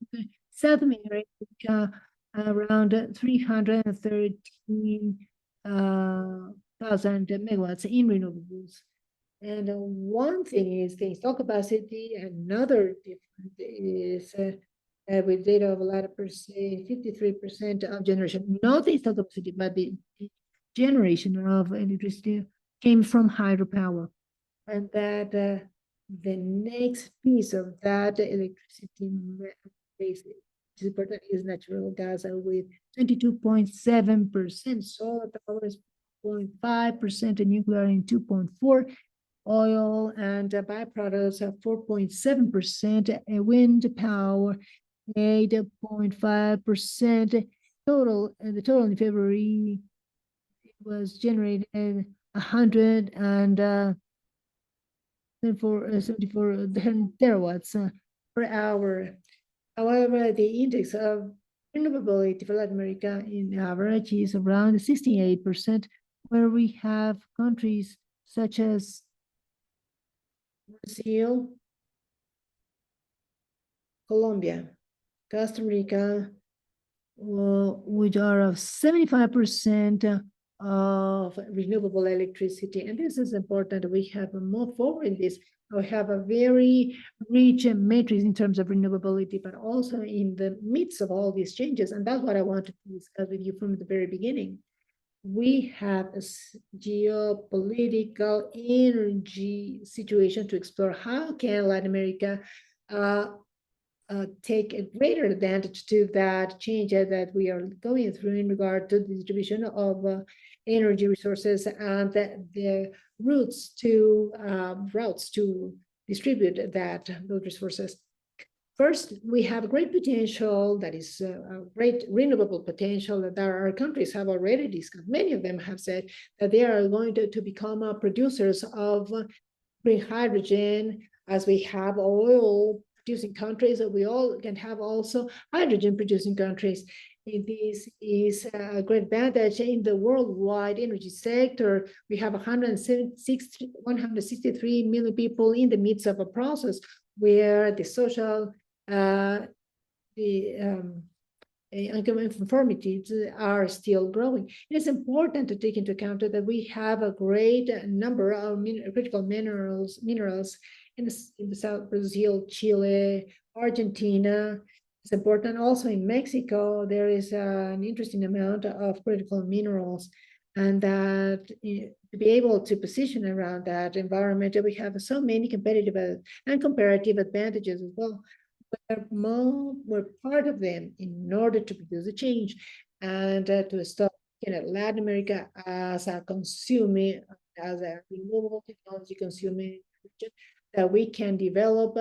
South America around 313 thousand megawatts in renewables. And one thing is the install capacity. Another difference is with data of a lot of percent, 53% of generation, not the installed capacity, but the generation of electricity came from hydropower. And that the next piece of that electricity base is important is natural gas with 22.7%, solar power is 0.5%, and nuclear in 2.4%, oil and byproducts of 4.7%, wind power 8.5%. Total, the total in February was generated 100 and 74 terawatts per hour. However, the index of renewability for Latin America in average is around 68%, where we have countries such as Brazil, Colombia, Costa Rica, which are of 75% of renewable electricity. And this is important. We have moved forward in this. We have a very rich matrix in terms of renewability, but also in the midst of all these changes. And that's what I wanted to discuss with you from the very beginning. We have a geopolitical energy situation to explore. How can Latin America take a greater advantage to that change that we are going through in regard to the distribution of energy resources and the routes to distribute those resources. First, we have great potential, that is a great renewable potential that our countries have already discussed. Many of them have said that they are going to become producers of green hydrogen, as we have oil producing countries, that we all can have also hydrogen producing countries. This is a great advantage in the worldwide energy sector. We have 163 million people in the midst of a process where the social conformities are still growing. It is important to take into account that we have a great number of critical minerals in the South, Brazil, Chile, Argentina. It's important also in Mexico. There is an interesting amount of critical minerals, and that to be able to position around that environment, we have so many competitive and comparative advantages as well. We're part of them in order to produce a change and to stop Latin America as a consuming, as a renewable technology consuming region, that we can develop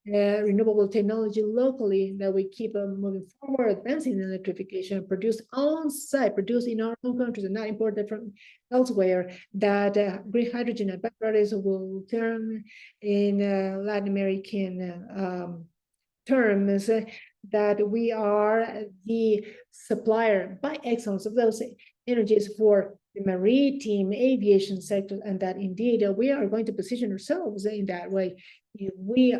renewable technology locally, that we keep moving forward, advancing in electrification, produce on site, produce in our own countries and not imported from elsewhere, that green hydrogen and byproducts will turn in Latin American terms, that we are the supplier by excellence of those energies for the maritime aviation sector, and that indeed we are going to position ourselves in that way. We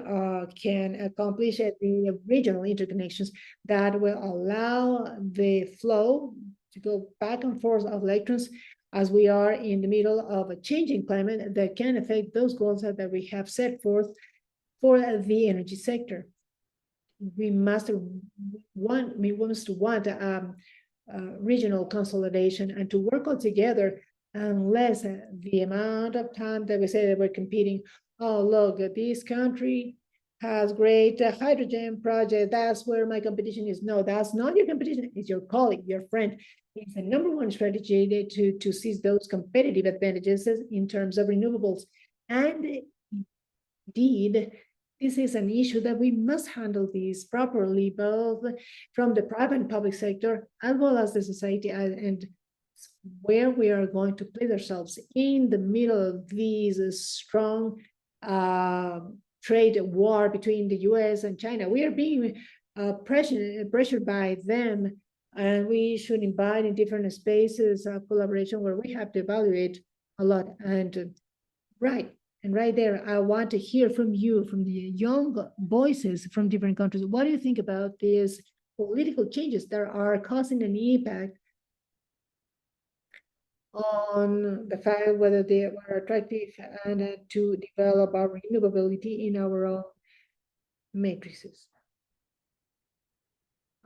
can accomplish the regional interconnections that will allow the flow to go back and forth of electrons, as we are in the middle of a changing climate that can affect those goals that we have set forth for the energy sector. We must want regional consolidation and to work all together, unless the amount of time that we say that we're competing. Oh, look, this country has great hydrogen project. That's where my competition is. No, that's not your competition. It's your colleague, your friend. It's the number one strategy to seize those competitive advantages in terms of renewables. And indeed, this is an issue that we must handle this properly, both from the private and public sector, as well as the society, and where we are going to place ourselves in the middle of this strong trade war between the US and China. We are being pressured by them, and we should invite in different spaces of collaboration where we have to evaluate a lot. And right there, I want to hear from you, from the young voices from different countries. What do you think about these political changes that are causing an impact on the fact whether they are attractive and to develop our renewability in our own matrices?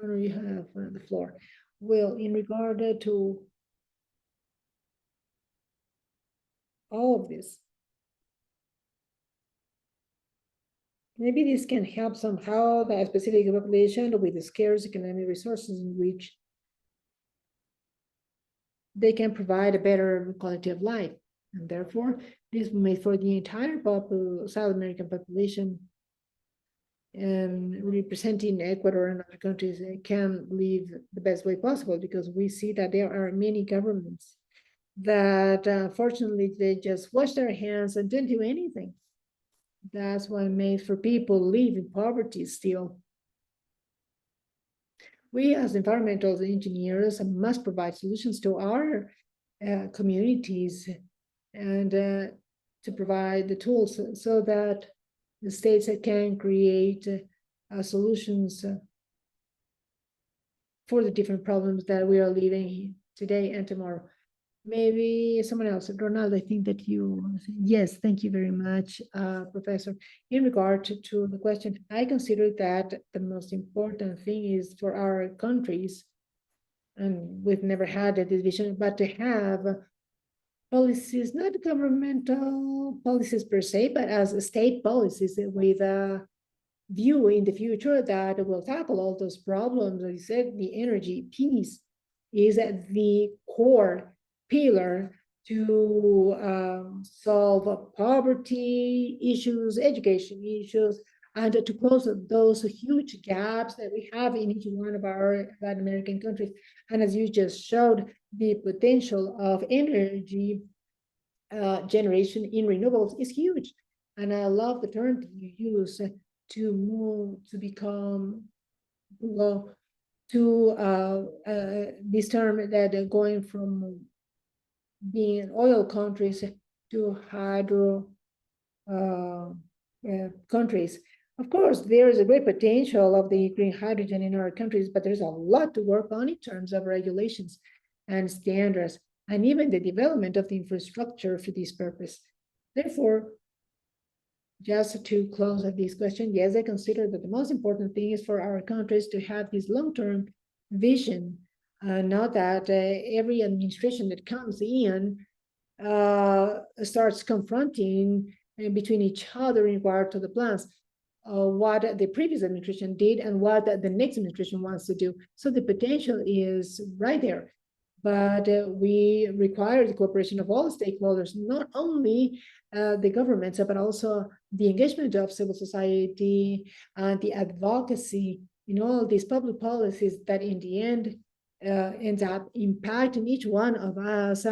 Honor, you have the floor. Well, in regard to all of this, maybe this can help somehow the specific population with the scarce economic resources in which they can provide a better quality of life. And therefore, this may for the entire South American population and representing Ecuador and other countries can live the best way possible, because we see that there are many governments that fortunately they just wash their hands and didn't do anything. That's what made for people live in poverty still. We as environmental engineers must provide solutions to our communities and to provide the tools so that the states can create solutions for the different problems that we are living today and tomorrow. Maybe someone else. Ronald, I think that you, yes, thank you very much, Professor. In regard to the question, I consider that the most important thing is for our countries, and we've never had a division, but to have policies, not governmental policies per se, but as state policies with a view in the future that will tackle all those problems. As you said, the energy piece is at the core pillar to solve poverty issues, education issues, and to close those huge gaps that we have in each one of our Latin American countries. And as you just showed, the potential of energy generation in renewables is huge. And I love the term that you use to move, to become, well, to this term that going from being oil countries to hydro countries. Of course, there is a great potential of the green hydrogen in our countries, but there's a lot to work on in terms of regulations and standards, and even the development of the infrastructure for this purpose. Therefore, just to close at this question, yes, I consider that the most important thing is for our countries to have this long-term vision, not that every administration that comes in starts confronting between each other in regard to the plans, what the previous administration did and what the next administration wants to do. So the potential is right there. But we require the cooperation of all stakeholders, not only the governments, but also the engagement of civil society and the advocacy in all these public policies that in the end ends up impacting each one of us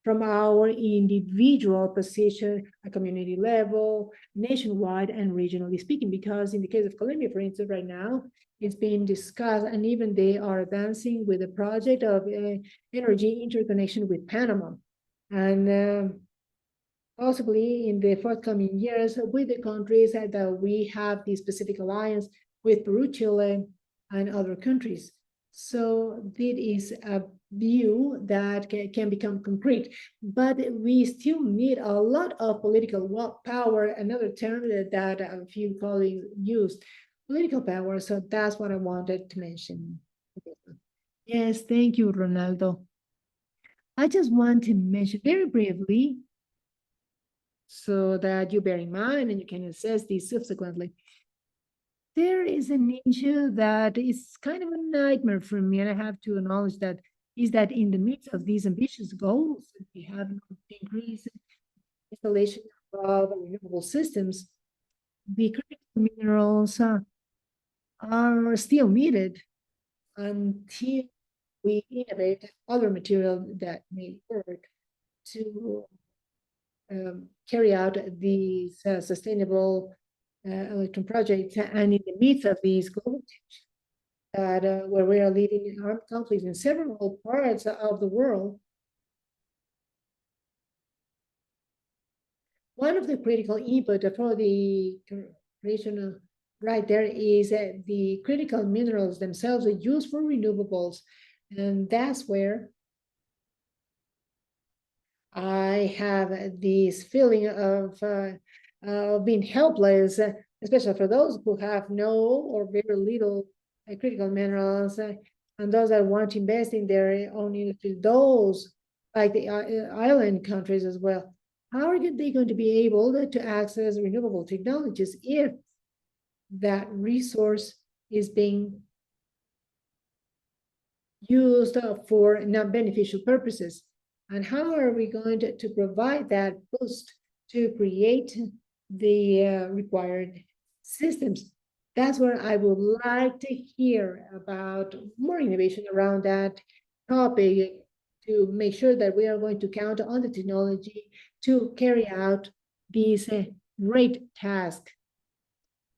from our individual position at community level, nationwide, and regionally speaking. Because in the case of Colombia, for instance, right now, it's being discussed, and even they are advancing with a project of energy interconnection with Panama. And possibly in the forthcoming years with the countries that we have the specific alliance with Peru, Chile, and other countries. So this is a view that can become concrete, but we still need a lot of political power, another term that a few colleagues used, political power. So that's what I wanted to mention. Yes, thank you, Ronaldo. I just want to mention very briefly so that you bear in mind and you can assess these subsequently. There is an issue that is kind of a nightmare for me, and I have to acknowledge that, is that in the midst of these ambitious goals, we have increased installation of renewable systems, the critical minerals are still needed until we innovate other material that may work to carry out these sustainable electron projects. And in the midst of these global tensions that where we are leading in armed conflicts in several parts of the world, one of the critical input for the creation right there is the critical minerals themselves are used for renewables. And that's where I have this feeling of being helpless, especially for those who have no or very little critical minerals, and those that want to invest in their own industry, those like the island countries as well, how are they going to be able to access renewable technologies if that resource is being used for non-beneficial purposes? And how are we going to provide that boost to create the required systems? That's where I would like to hear about more innovation around that topic to make sure that we are going to count on the technology to carry out this great task,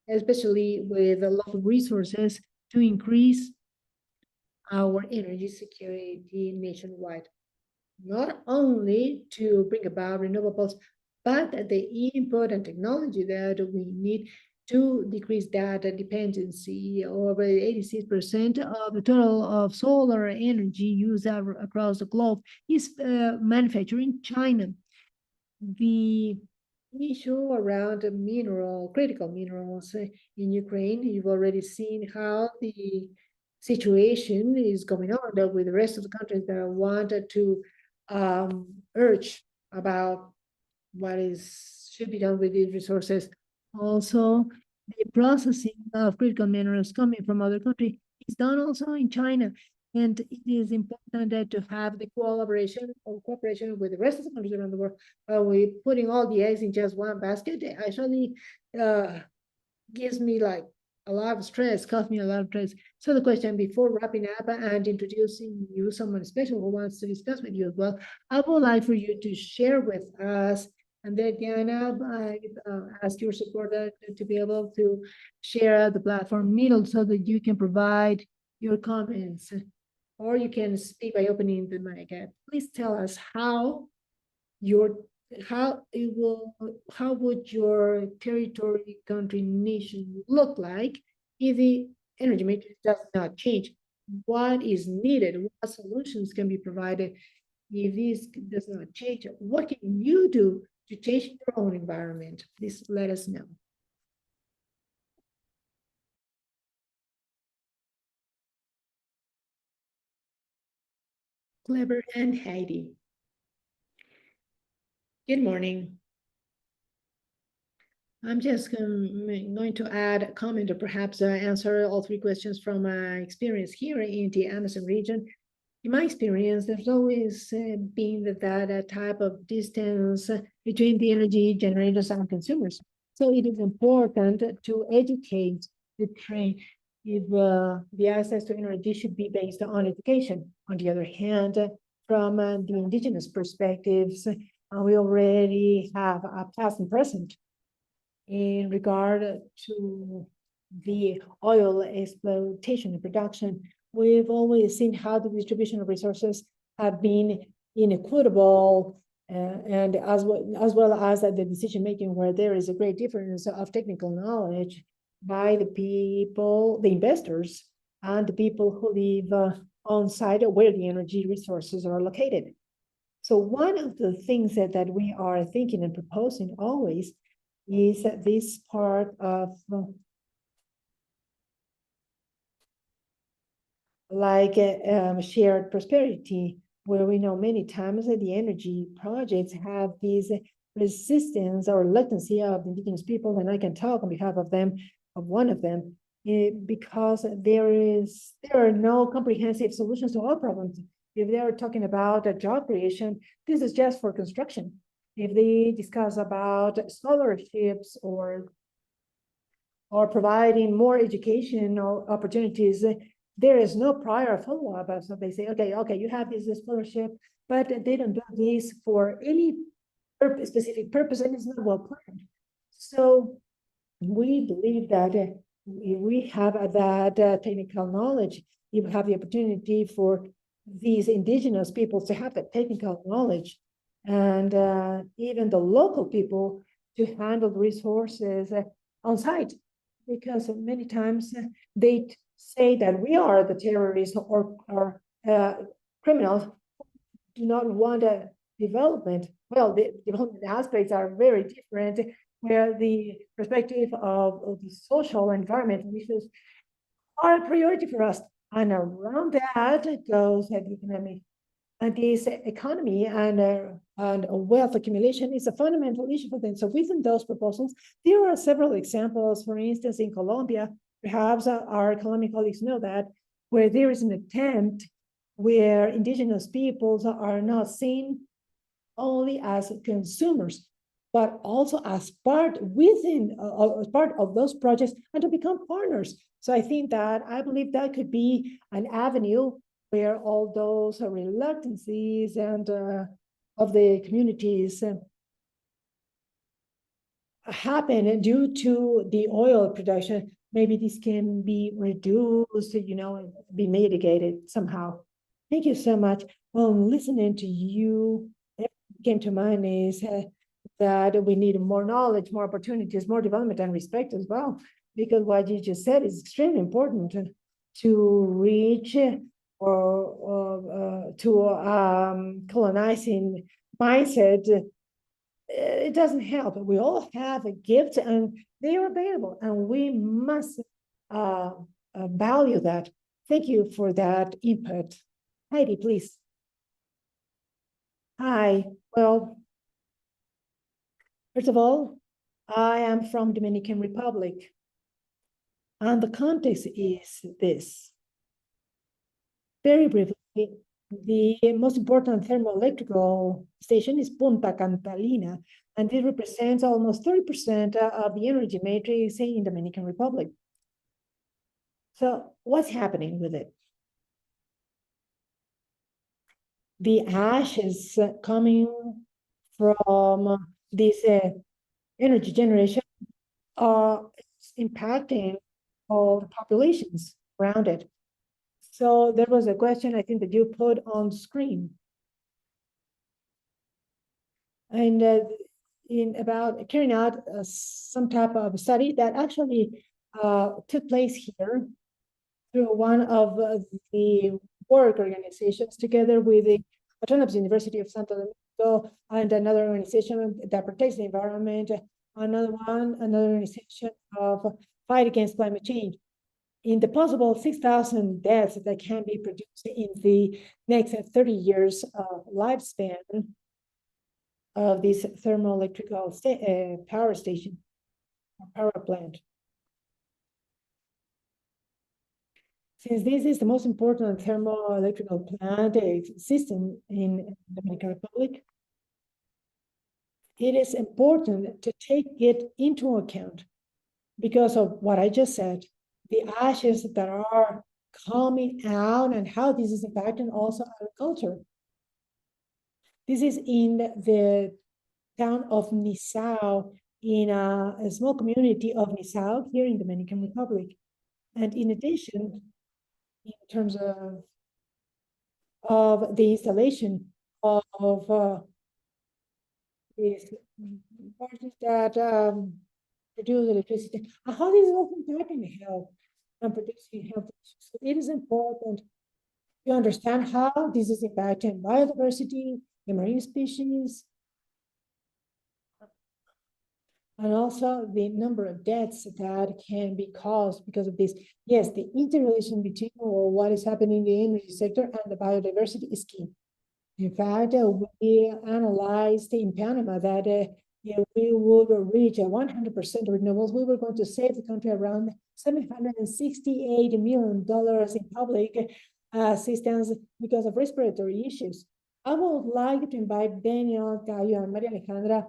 especially with the local resources to increase our energy security nationwide, not only to bring about renewables, but the input and technology that we need to decrease that dependency. Over 86% of the total of solar energy used across the globe is manufactured in China. The issue around critical minerals in Ukraine, you've already seen how the situation is going on with the rest of the countries that wanted to urge about what is should be done with these resources. Also, the processing of critical minerals coming from other countries is done also in China. And it is important to have the collaboration or cooperation with the rest of the countries around the world. We putting all the eggs in just one basket actually uh, gives me like a lot of stress, caused me a lot of stress. So the question before wrapping up and introducing you someone special who wants to discuss with you as well, I would like for you to share with us, and then Diana, I ask your support to be able to share the platform middle so that you can provide your comments, or you can speak by opening the mic. Please tell us your how would your territory, country, nation look like if the energy matrix does not change? What is needed? What solutions can be provided if this does not change? What can you do to change your own environment? Please let us know. Clever and Heidi. Good morning. I'm just going to add a comment or perhaps answer all three questions from my experience here in the Amazon region. In my experience, there's always been that type of distance between the energy generators and consumers. So it is important to educate the trade if the access to energy should be based on education. On the other hand, from the indigenous perspectives, we already have a past and present in regard to the oil exploitation and production. We've always seen how the distribution of resources have been inequitable, and as well as the decision making, where there is a great difference of technical knowledge by the people, the investors, and the people who live on site where the energy resources are located. So one of the things that we are thinking and proposing always is this part of like shared prosperity, where we know many times that the energy projects have these resistance or reluctancy of the indigenous people, and I can talk on behalf of them, of one of them, because there are no comprehensive solutions to all problems. If they are talking about a job creation, this is just for construction. If they discuss about scholarships or providing more educational opportunities, there is no prior follow-up. So they say, okay, you have this scholarship, but they don't do this for any specific purpose, and it's not well planned. So we believe that if we have that technical knowledge, you have the opportunity for these indigenous peoples to have that technical knowledge, and even the local people to handle resources on site, because many times they say that we are the terrorists or criminals do not want a development. Well, the development aspects are very different, where the perspective of the social environment issues are a priority for us. And around that goes the economic and this economy and wealth accumulation is a fundamental issue for them. So within those proposals, there are several examples. For instance, in Colombia, perhaps our Colombian colleagues know that, where there is an attempt where indigenous peoples are not seen only as consumers, but also as part as part of those projects and to become partners. So I believe that could be an avenue where all those reluctancies and of the communities happen due to the oil production. Maybe this can be reduced, be mitigated somehow. Thank you so much. Well, listening to you, it came to mind is that we need more knowledge, more opportunities, more development and respect as well, because what you just said is extremely important to reach or to colonizing mindset. It doesn't help. We all have a gift and they are available, and we must value that. Thank you for that input. Heidi, please. Hi. Well, first of all, I am from Dominican Republic, and the context is this. Very briefly, the most important thermoelectrical station is Punta Catalina, and it represents almost 30% of the energy matrix in Dominican Republic. So what's happening with it? The ash is coming from this energy generation is impacting all the populations around it. So there was a question I think that you put on screen. And in about carrying out some type of study that actually took place here through one of the work organizations together with the Autonomous University of Santo Domingo and another organization that protects the environment, another organization of fight against climate change. In the possible 6,000 deaths that can be produced in the next 30 years of lifespan of this thermoelectrical power station, power plant. Since this is the most important thermoelectrical plant system in the Dominican Republic, it is important to take it into account because of what I just said, the ashes that are coming out and how this is impacting also agriculture. This is in the town of Nisao, in a small community of Nisao here in the Dominican Republic. And in addition, in terms of the installation of these parties that produce electricity, and how this is also impacting health and producing health issues. So it is important to understand how this is impacting biodiversity, the marine species, and also the number of deaths that can be caused because of this. Yes, the interrelation between what is happening in the energy sector and the biodiversity is key. In fact, we analyzed in Panama that if we would reach 100% renewables, we were going to save the country around $768 million in public assistance because of respiratory issues. I would like to invite Daniel, Caio, and Maria Alejandra.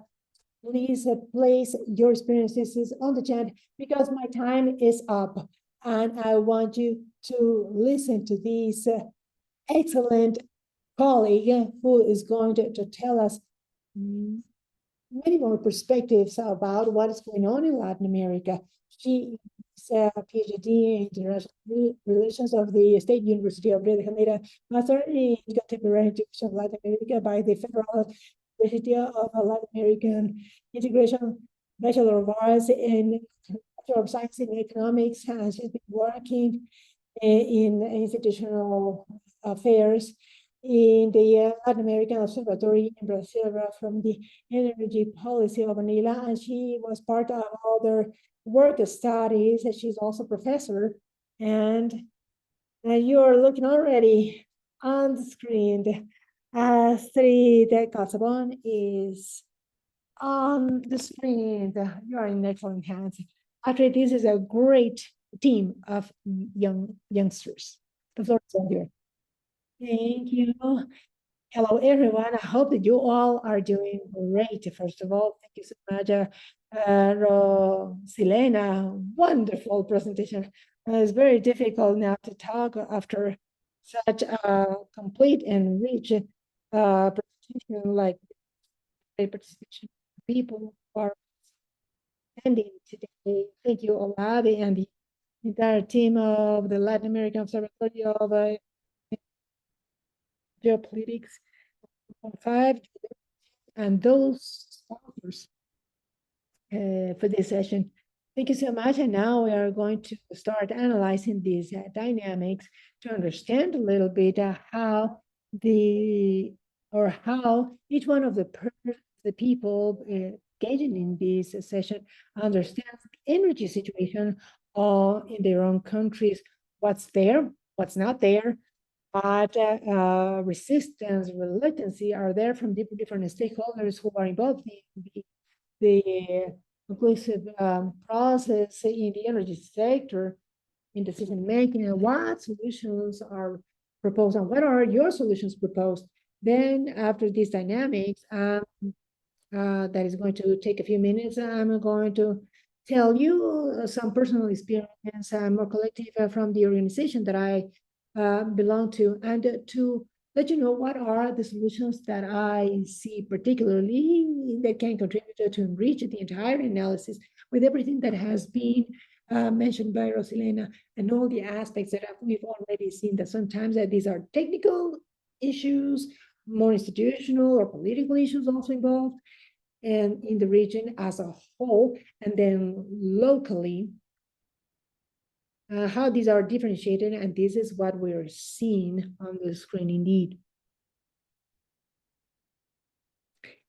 Please place your experiences on the chat because my time is up and I want you to listen to this excellent colleague who is going to tell us many more perspectives about what is going on in Latin America. She is a PhD in international relations of the State University of Rio de Janeiro, master in contemporary integration of Latin America by the Federal University of Latin American Integration, Bachelor of Arts in Bachelor of Science in Economics, and she's been working in institutional affairs in the Latin American Observatory in Brazil from the Energy Policy of Manila, and she was part of other work studies. She's also professor And you're looking already on the screen. Astrid Casabon is on the screen. You are in excellent hands. Astrid, this is a great team of youngsters. The floor is all yours. Thank you. Hello, everyone. I hope that you all are doing great. First of all, thank you so much, Rosilena. Wonderful presentation. It's very difficult now to talk after such a complete and rich presentation, like the participation of people who are attending today. Thank you, Olave, and the entire team of the Latin American Observatory of Geopolitics 5 and those sponsors for this session. Thank you so much. And now we are going to start analyzing these dynamics to understand a little bit how how each one of the people engaging in this session understands the energy situation in their own countries, what's there, what's not there, but resistance, reluctancy are there from different stakeholders who are involved in the inclusive process in the energy sector, in decision making, and what solutions are proposed, and what are your solutions proposed. Then, after these dynamics, that is going to take a few minutes, I'm going to tell you some personal experience, more collective from the organization that I belong to, and to let you know what are the solutions that I see particularly that can contribute to enrich the entire analysis with everything that has been mentioned by Rosilena and all the aspects that we've already seen, that sometimes that these are technical issues, more institutional or political issues also involved, and in the region as a whole, and then locally, how these are differentiated, and this is what we're seeing on the screen indeed.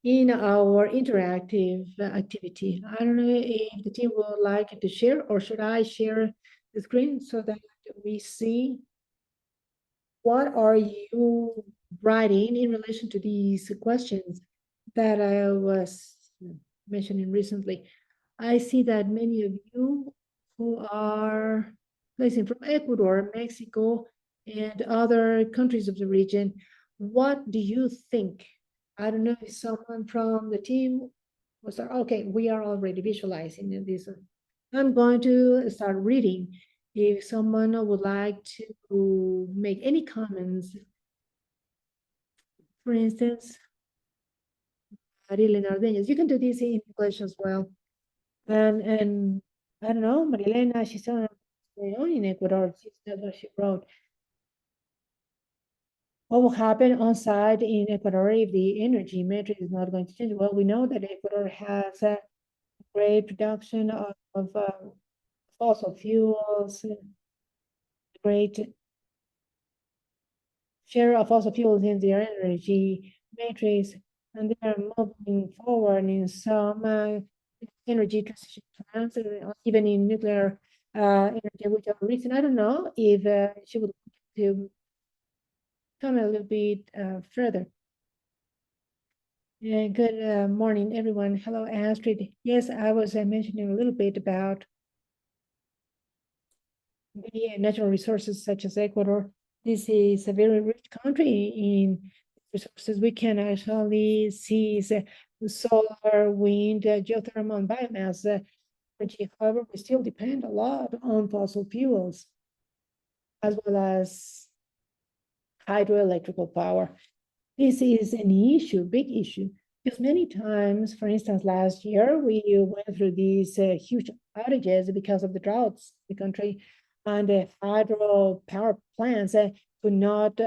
In our interactive activity, I don't know if the team would like to share, or should I share the screen so that we see what are you writing in relation to these questions that I was mentioning recently. I see that many of you who are placing from Ecuador, Mexico, and other countries of the region, what do you think? I don't know if someone from the team was, okay, we are already visualizing this. I'm going to start reading. If someone would like to make any comments, for instance, Marilena Ordeñez, you can do this in English as well. And I don't know, Marilena, she's on in Ecuador. That's what she wrote. What will happen on site in Ecuador if the energy matrix is not going to change? Well, we know that Ecuador has a great production of fossil fuels, great share of fossil fuels in their energy matrix, and they are moving forward in some energy transition plans, even in nuclear energy, which are recent. I don't know if she would like to comment a little bit further. Yeah, good morning, everyone. Hello, Astrid. Yes, I was mentioning a little bit about the natural resources such as Ecuador. This is a very rich country in resources. We can actually see solar, wind, geothermal, and biomass energy. However, we still depend a lot on fossil fuels, as well as hydroelectrical power. This is an issue, big issue, because many times, for instance, last year, we went through these huge outages because of the droughts in the country, and the hydro power plants could not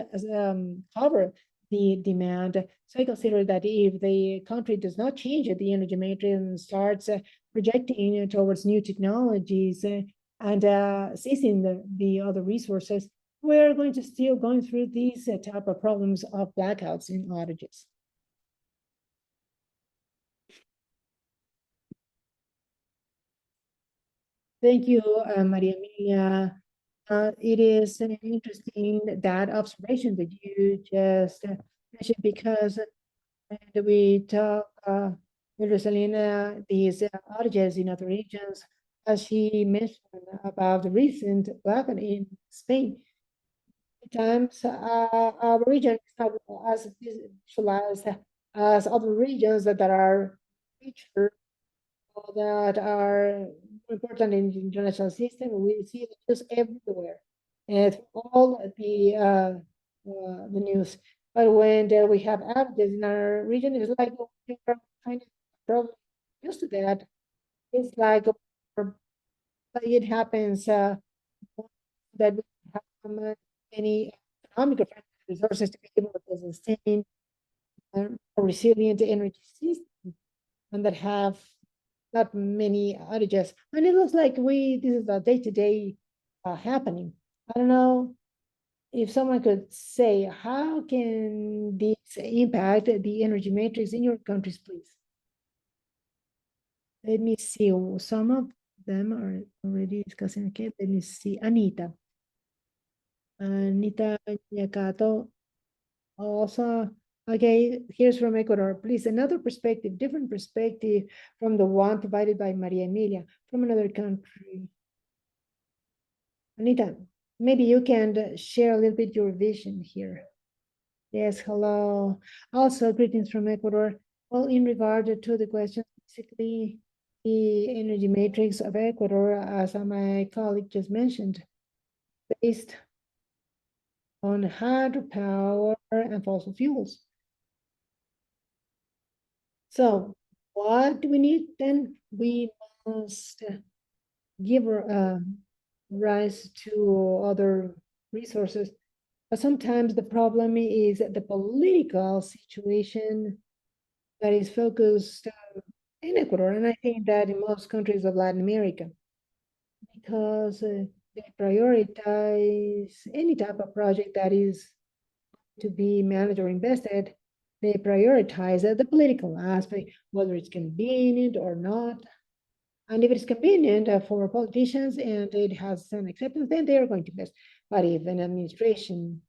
cover the demand. So I consider that if the country does not change the energy matrix and starts projecting towards new technologies and seizing the other resources, we're going to still going through these type of problems of blackouts and outages. Thank you, Maria Emilia. It is interesting that observation that you just mentioned because when we talk with Rosalina, these outages in other regions, as she mentioned about the recent blackout in Spain, times our region is not as visualized as other regions that are richer or that are important in the international system. We see it just everywhere and all the news. But when we have outages in our region, it's like we are kind of probably used to that. It's like it happens that we have any economic or financial resources to be able to sustain a resilient energy system and that have not many outages. And it looks like this is a day-to-day happening. I don't know if someone could say, how can this impact the energy matrix in your countries, please? Let me see. Some of them are already discussing. Okay, let me see. Anita Nyakato also. Okay, here's from Ecuador. Please, another perspective, different perspective from the one provided by Maria Emilia from another country. Anita, maybe you can share a little bit your vision here. Yes, hello. Also, greetings from Ecuador. Well, in regard to the question, basically, the energy matrix of Ecuador, as my colleague just mentioned, based on hydropower and fossil fuels. So what do we need then? We must give rise to other resources. But sometimes the problem is the political situation that is focused in Ecuador, and I think that in most countries of Latin America, because they prioritize any type of project that is to be managed or invested, they prioritize the political aspect, whether it's convenient or not. And if it's convenient for politicians and it has some acceptance, then they are going to invest. But if an administration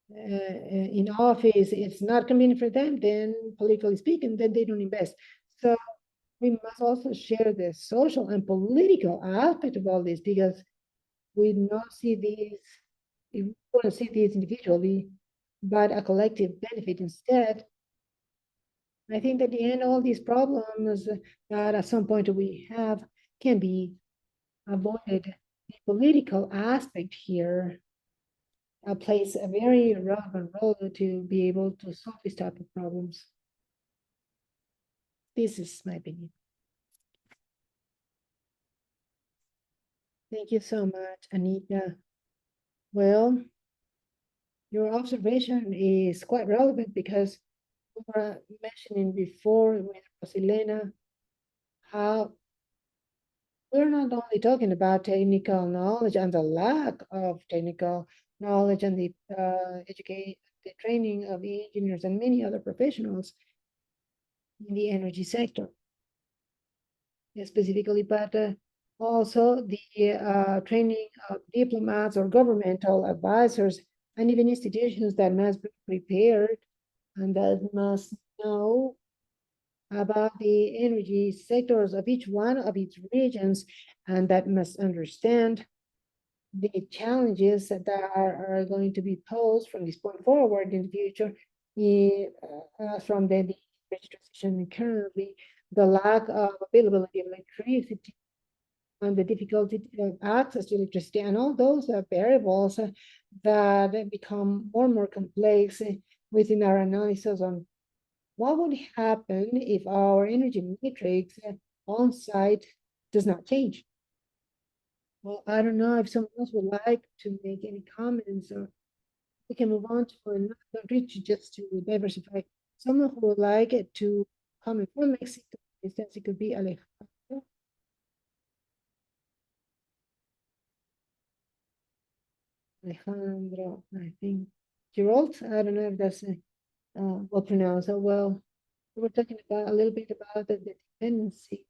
in office it's not convenient for them, then politically speaking, then they don't invest. So we must also share the social and political aspect of all this because we not see these, we want to see these individually, but a collective benefit instead. I think that at the end, all these problems that at some point we have can be avoided. The political aspect here plays a very relevant role to be able to solve this type of problems. This is my opinion. Thank you so much, Anita. Well, your observation is quite relevant because we were mentioning before with Rosilena how we're not only talking about technical knowledge and the lack of technical knowledge and the the training of the engineers and many other professionals in the energy sector specifically, but also the training of diplomats or governmental advisors and even institutions that must be prepared and that must know about the energy sectors of each one of its regions and that must understand the challenges that are going to be posed from this point forward in the future from the energy transition currently, the lack of availability of electricity and the difficulty of access to electricity and all those variables that become more and more complex within our analysis on what would happen if our energy matrix on site does not change. Well, I don't know if someone else would like to make any comments, or we can move on to another country just to diversify. Someone who would like it to comment from Mexico, for instance, it could be Alejandro. Alejandro, I think. Gerald, I don't know if that's well pronounced. Well, we were talking about a little bit about the dependency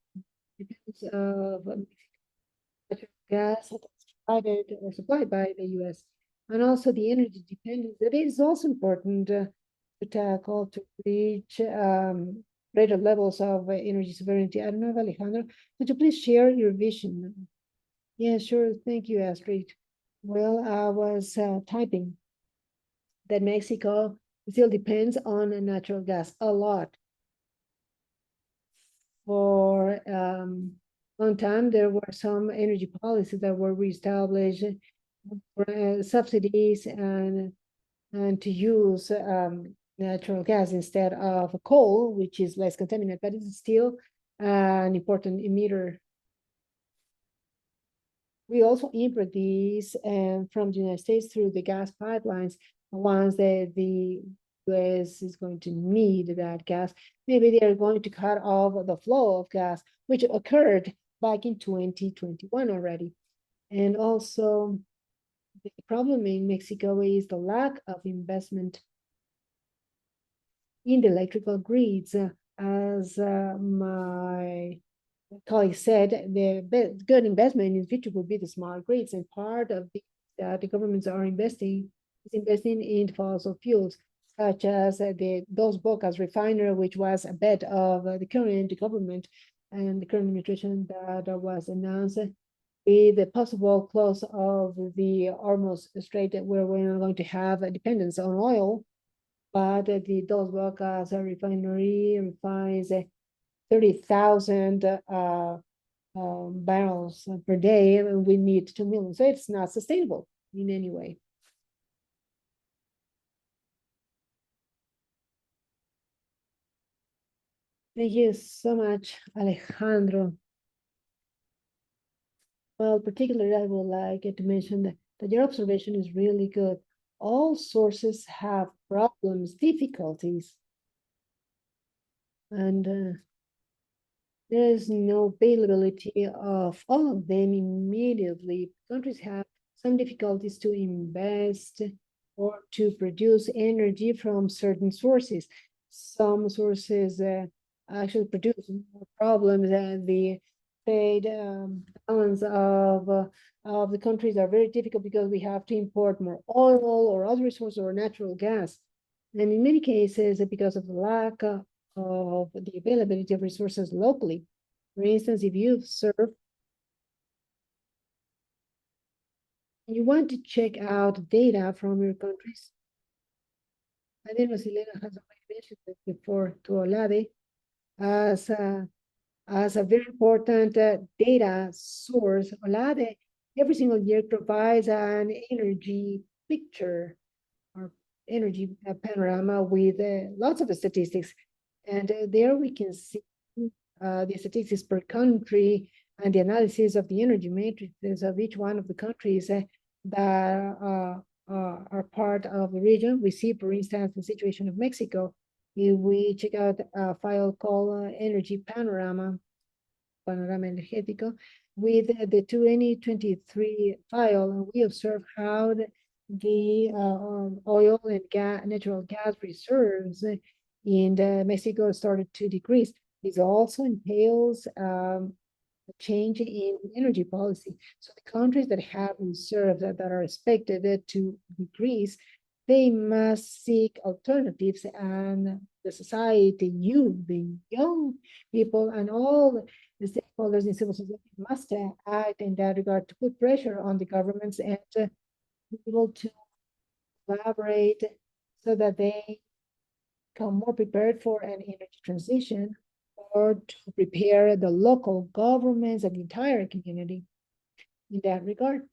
of gas that's provided or supplied by the US, and also the energy dependence. That is also important to tackle to reach greater levels of energy sovereignty. I don't know, Alejandro, could you please share your vision? Yeah, sure. Thank you, Astrid. Well, I was typing that Mexico still depends on natural gas a lot. For long time, there were some energy policies that were reestablished for subsidies and to use natural gas instead of coal, which is less contaminant, but it's still an important emitter. We also import these from the United States through the gas pipelines. Once the US is going to need that gas, maybe they are going to cut off the flow of gas, which occurred back in 2021 already. And also, the problem in Mexico is the lack of investment in the electrical grids. As my colleague said, the good investment in the future will be the smart grids, and part of the governments are investing in fossil fuels, such as the Dos Bocas refinery, which was a bet of the current government and the current administration that was announced with the possible close of the Hormuz Strait, where we're not going to have a dependence on oil, but the Dos Bocas refinery refines 30,000 barrels per day, and we need 2 million. So it's not sustainable in any way. Thank you so much, Alejandro. Well, particularly, I would like to mention that your observation is really good. All sources have problems, difficulties, and there is no availability of all of them immediately. Countries have some difficulties to invest or to produce energy from certain sources. Some sources actually produce more problems, and the trade balance of the countries are very difficult because we have to import more oil or other resources or natural gas. And in many cases, because of the lack of the availability of resources locally. For instance, if you serve, you want to check out data from your countries. I think Rosilena has already mentioned it before to Olave as a very important data source. Olave every single year provides an energy picture or energy panorama with lots of statistics. And there we can see the statistics per country and the analysis of the energy matrices of each one of the countries that are part of the region. We see, for instance, the situation of Mexico. If we check out a file called Energy Panorama, Panorama Energético, with the 2023 file, and we observe how the oil and natural gas reserves in Mexico started to decrease. This also entails a change in energy policy. So the countries that have reserves that are expected to decrease, they must seek alternatives, and the society, you, the young people, and all the stakeholders in civil society must act in that regard to put pressure on the governments and be able to collaborate so that they become more prepared for an energy transition, or to prepare the local governments and the entire community in that regard,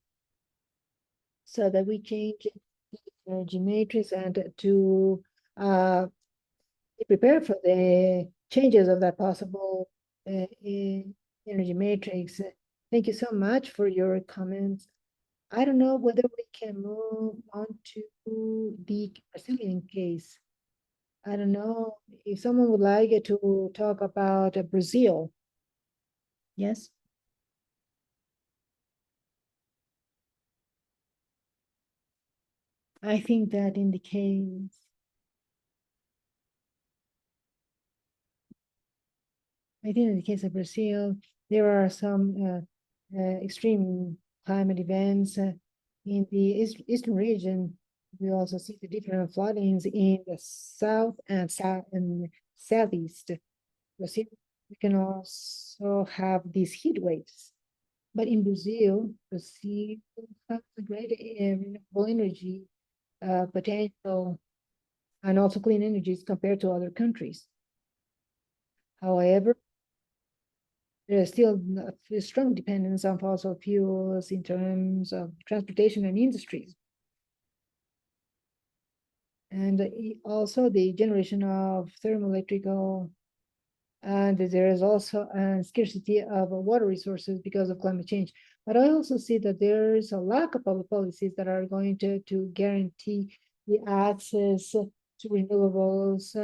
so that we change the energy matrix and to be prepared for the changes of that possible energy matrix. Thank you so much for your comments. I don't know whether we can move on to the Brazilian case. I don't know if someone would like to talk about Brazil. Yes. I think that in the case, I think in the case of Brazil, there are some extreme climate events in the eastern region. We also see the different floodings in the south and southeast. We can also have these heat waves. But in Brazil has a great renewable energy potential and also clean energies compared to other countries. However, there is still a strong dependence on fossil fuels in terms of transportation and industries. And also the generation of thermoelectrical, and there is also a scarcity of water resources because of climate change. But I also see that there is a lack of public policies that are going to guarantee the access to renewables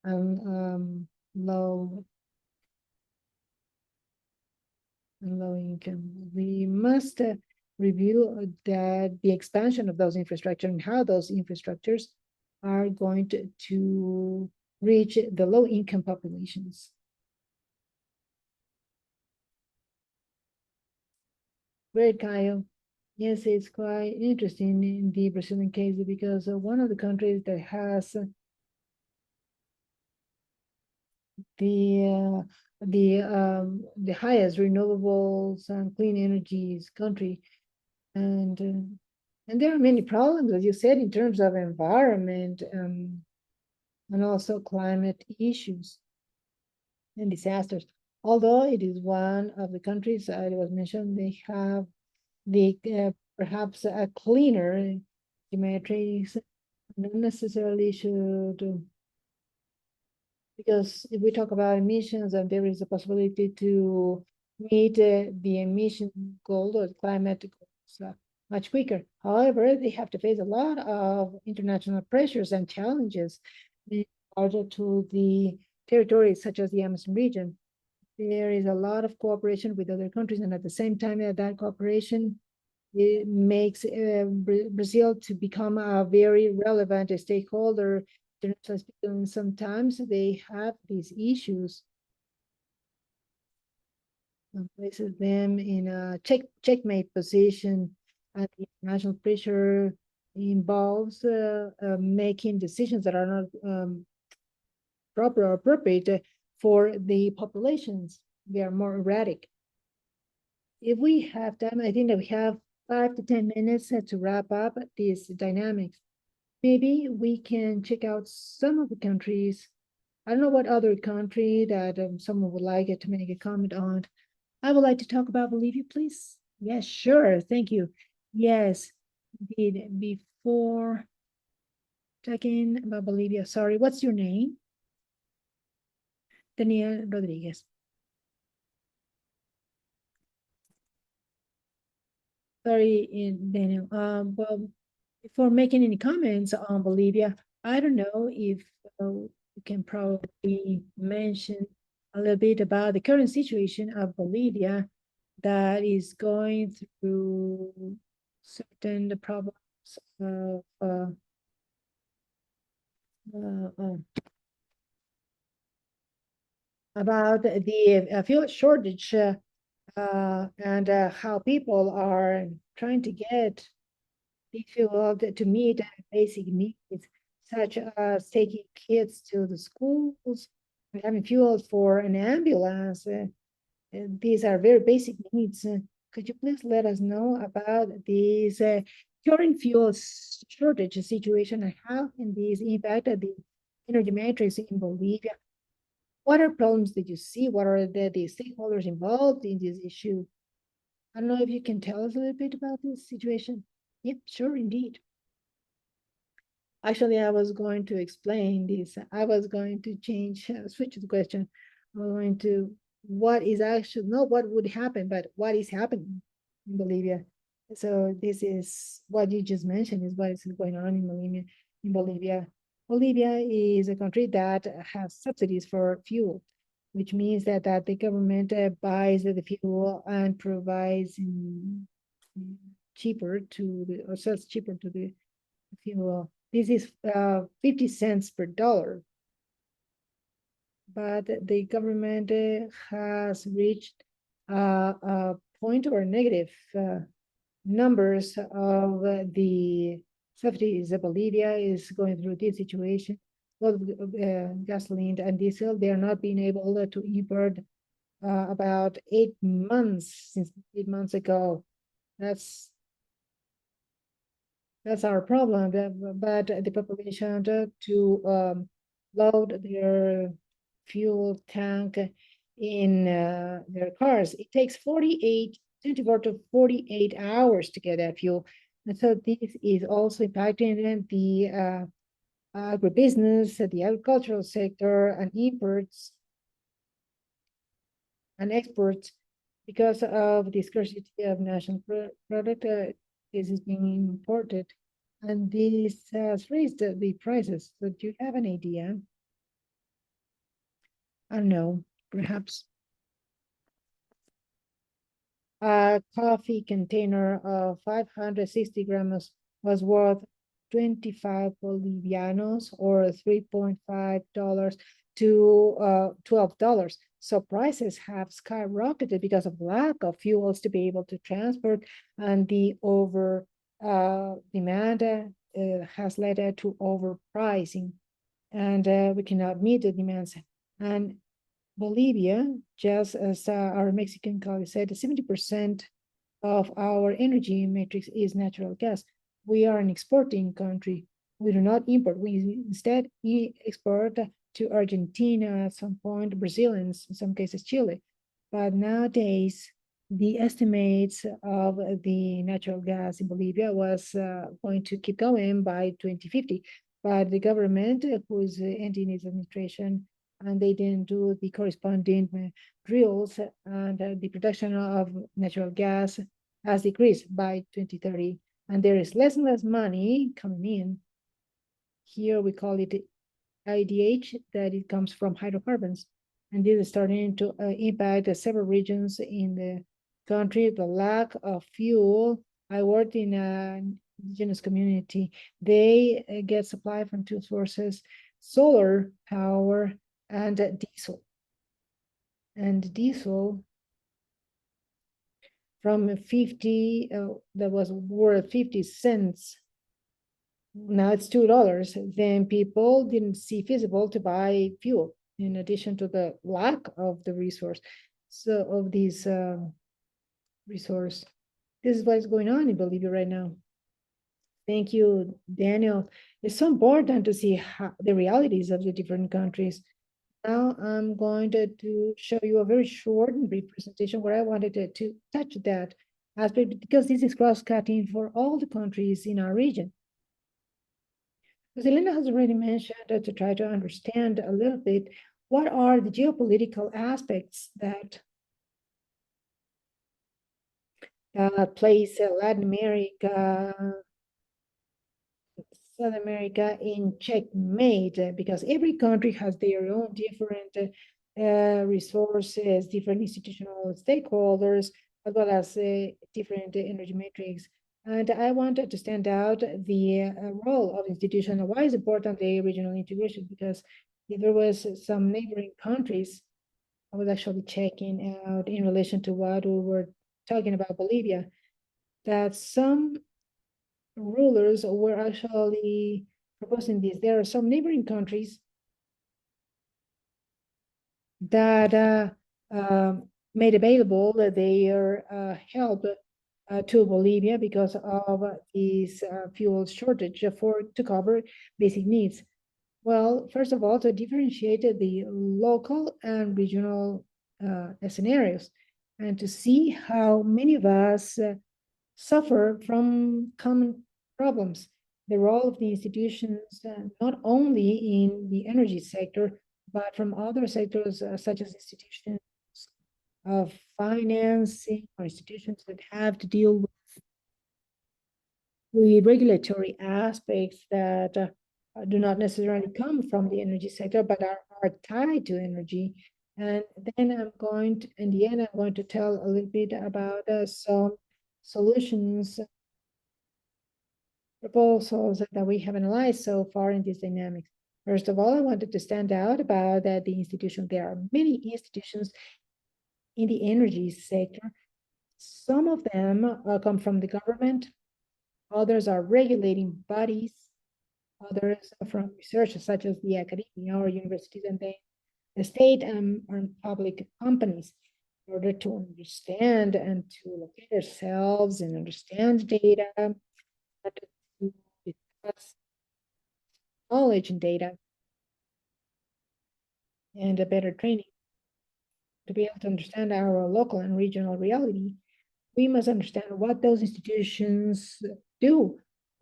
and low income. We must review that the expansion of those infrastructure and how those infrastructures are going to reach the low income populations. Great, Kyle. Yes, it's quite interesting in the Brazilian case because one of the countries that has the highest renewables and clean energies country, and there are many problems, as you said, in terms of environment and also climate issues and disasters. Although it is one of the countries that was mentioned, they have the perhaps a cleaner matrix, not necessarily should, because if we talk about emissions, and there is a possibility to meet the emission goal or climate goals much quicker. However, they have to face a lot of international pressures and challenges in order to the territories such as the Amazon region. There is a lot of cooperation with other countries, and at the same time, that cooperation it makes Brazil to become a very relevant stakeholder. And sometimes they have these issues and places them in a checkmate position, and the international pressure involves making decisions that are not proper or appropriate for the populations. They are more erratic. If we have time, I think that we have 5 to 10 minutes to wrap up these dynamics. Maybe we can check out some of the countries. I don't know what other country that someone would like it to make a comment on. I would like to talk about Bolivia, please. Yes, sure. Thank you. Yes, indeed. Before talking about Bolivia, sorry, what's your name? Daniel Rodriguez. Sorry, Daniel. Well, before making any comments on Bolivia, I don't know if you can probably mention a little bit about the current situation of Bolivia that is going through certain problems of uh, about the fuel shortage and how people are trying to get the fuel to meet basic needs, such as taking kids to the schools, having fuel for an ambulance. These are very basic needs. Could you please let us know about these current fuel shortage situation and how can these impact the energy matrix in Bolivia? What are problems that you see? What are the stakeholders involved in this issue? I don't know if you can tell us a little bit about this situation. Yep, sure, indeed. Actually, I was going to explain this. I was going to switch the question. I'm going to, what is actually, not what would happen, but what is happening in Bolivia. So this is what you just mentioned is what is going on in Bolivia. Bolivia is a country that has subsidies for fuel, which means that the government buys the fuel and provides cheaper to the, or sells cheaper to the fuel. This is 50 cents per dollar. But the government has reached a point or negative numbers of the subsidies that Bolivia is going through this situation. Both gasoline and diesel, they are not being able to import about 8 months, since 8 months ago. That's our problem. But the population to load their fuel tank in their cars, it takes 24 to 48 hours to get that fuel. And so this is also impacting the agribusiness, the agricultural sector, and imports and exports, because of the scarcity of national product. This is being imported, and this has raised the prices. So do you have an idea? I don't know, perhaps a coffee container of 560 grams was worth 25 Bolivianos, or $3.5 to $12. So prices have skyrocketed because of lack of fuels to be able to transport, and the over demand has led to overpricing, and we cannot meet the demands. And Bolivia, just as our Mexican colleague said, 70% of our energy matrix is natural gas. We are an exporting country. We do not import. We instead export to Argentina at some point, Brazil, and in some cases Chile. But nowadays, the estimates of the natural gas in Bolivia was going to keep going by 2050. But the government, who is ending its administration, and they didn't do the corresponding drills, and the production of natural gas has decreased by 2030, and there is less and less money coming in. Here we call it IDH, that it comes from hydrocarbons, and this is starting to impact several regions in the country. The lack of fuel. I worked in an indigenous community. They get supply from two sources: solar power and diesel. And diesel from 50, that was worth 50 cents. Now it's $2. Then people didn't see feasible to buy fuel, in addition to the lack of the resource. So of this resource. This is what's going on in Bolivia right now. Thank you, Daniel. It's so important to see the realities of the different countries. Now I'm going to show you a very short and brief presentation where I wanted to touch that aspect, because this is cross-cutting for all the countries in our region. As Elena has already mentioned, to try to understand a little bit, what are the geopolitical aspects that place Latin America, South America in checkmate, because every country has their own different resources, different institutional stakeholders, as well as different energy metrics. And I wanted to stand out the role of institutions. Why is important the regional integration? Because if there was some neighboring countries, I was actually checking out in relation to what we were talking about Bolivia, that some rulers were actually proposing this. There are some neighboring countries that made available their help to Bolivia because of this fuel shortage to cover basic needs. Well, first of all, to differentiate the local and regional scenarios, and to see how many of us suffer from common problems. The role of the institutions, not only in the energy sector, but from other sectors, such as institutions of financing, or institutions that have to deal with regulatory aspects that do not necessarily come from the energy sector, but are tied to energy. And then in the end, I'm going to tell a little bit about some solutions, proposals that we have analyzed so far in this dynamics. First of all, I wanted to stand out about the institution. There are many institutions in the energy sector, Some of them come from the government, others are regulating bodies, others are from research such as the academia or universities, and the state and public companies, in order to understand and to locate ourselves and understand data, and to discuss knowledge and data, and a better training to be able to understand our local and regional reality. We must understand what those institutions do.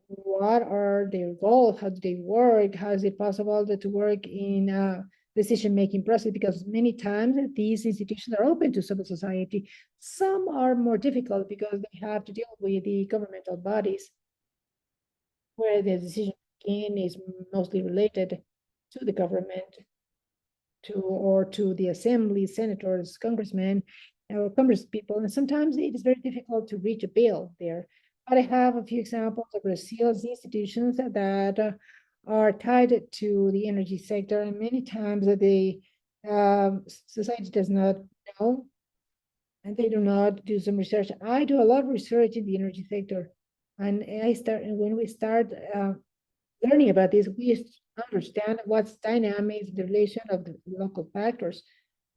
What are their goals? How do they work? How is it possible to work in a decision-making process? Because many times these institutions are open to civil society. Some are more difficult because they have to deal with the governmental bodies, where the decision-making is mostly related to the government, to the assembly, senators, congressmen, or congress people, and sometimes it is very difficult to reach a bill there. But I have a few examples of Brazil's institutions that are tied to the energy sector, and many times the society does not know, and they do not do some research. I do a lot of research in the energy sector, and when we start learning about this, we understand what's dynamics, the relation of the local factors,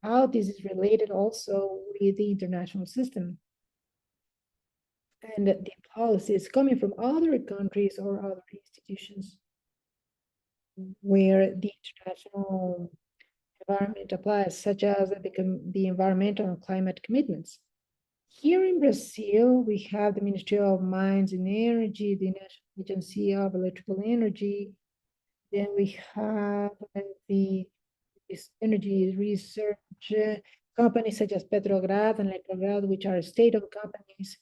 how this is related also with the international system, and the policies coming from other countries or other institutions where the international environment applies, such as the environmental and climate commitments. Here in Brazil, we have the Ministry of Mines and Energy, the National Agency of Electrical Energy. Then we have the energy research companies such as Petrograd and Electrograd, which are state-owned companies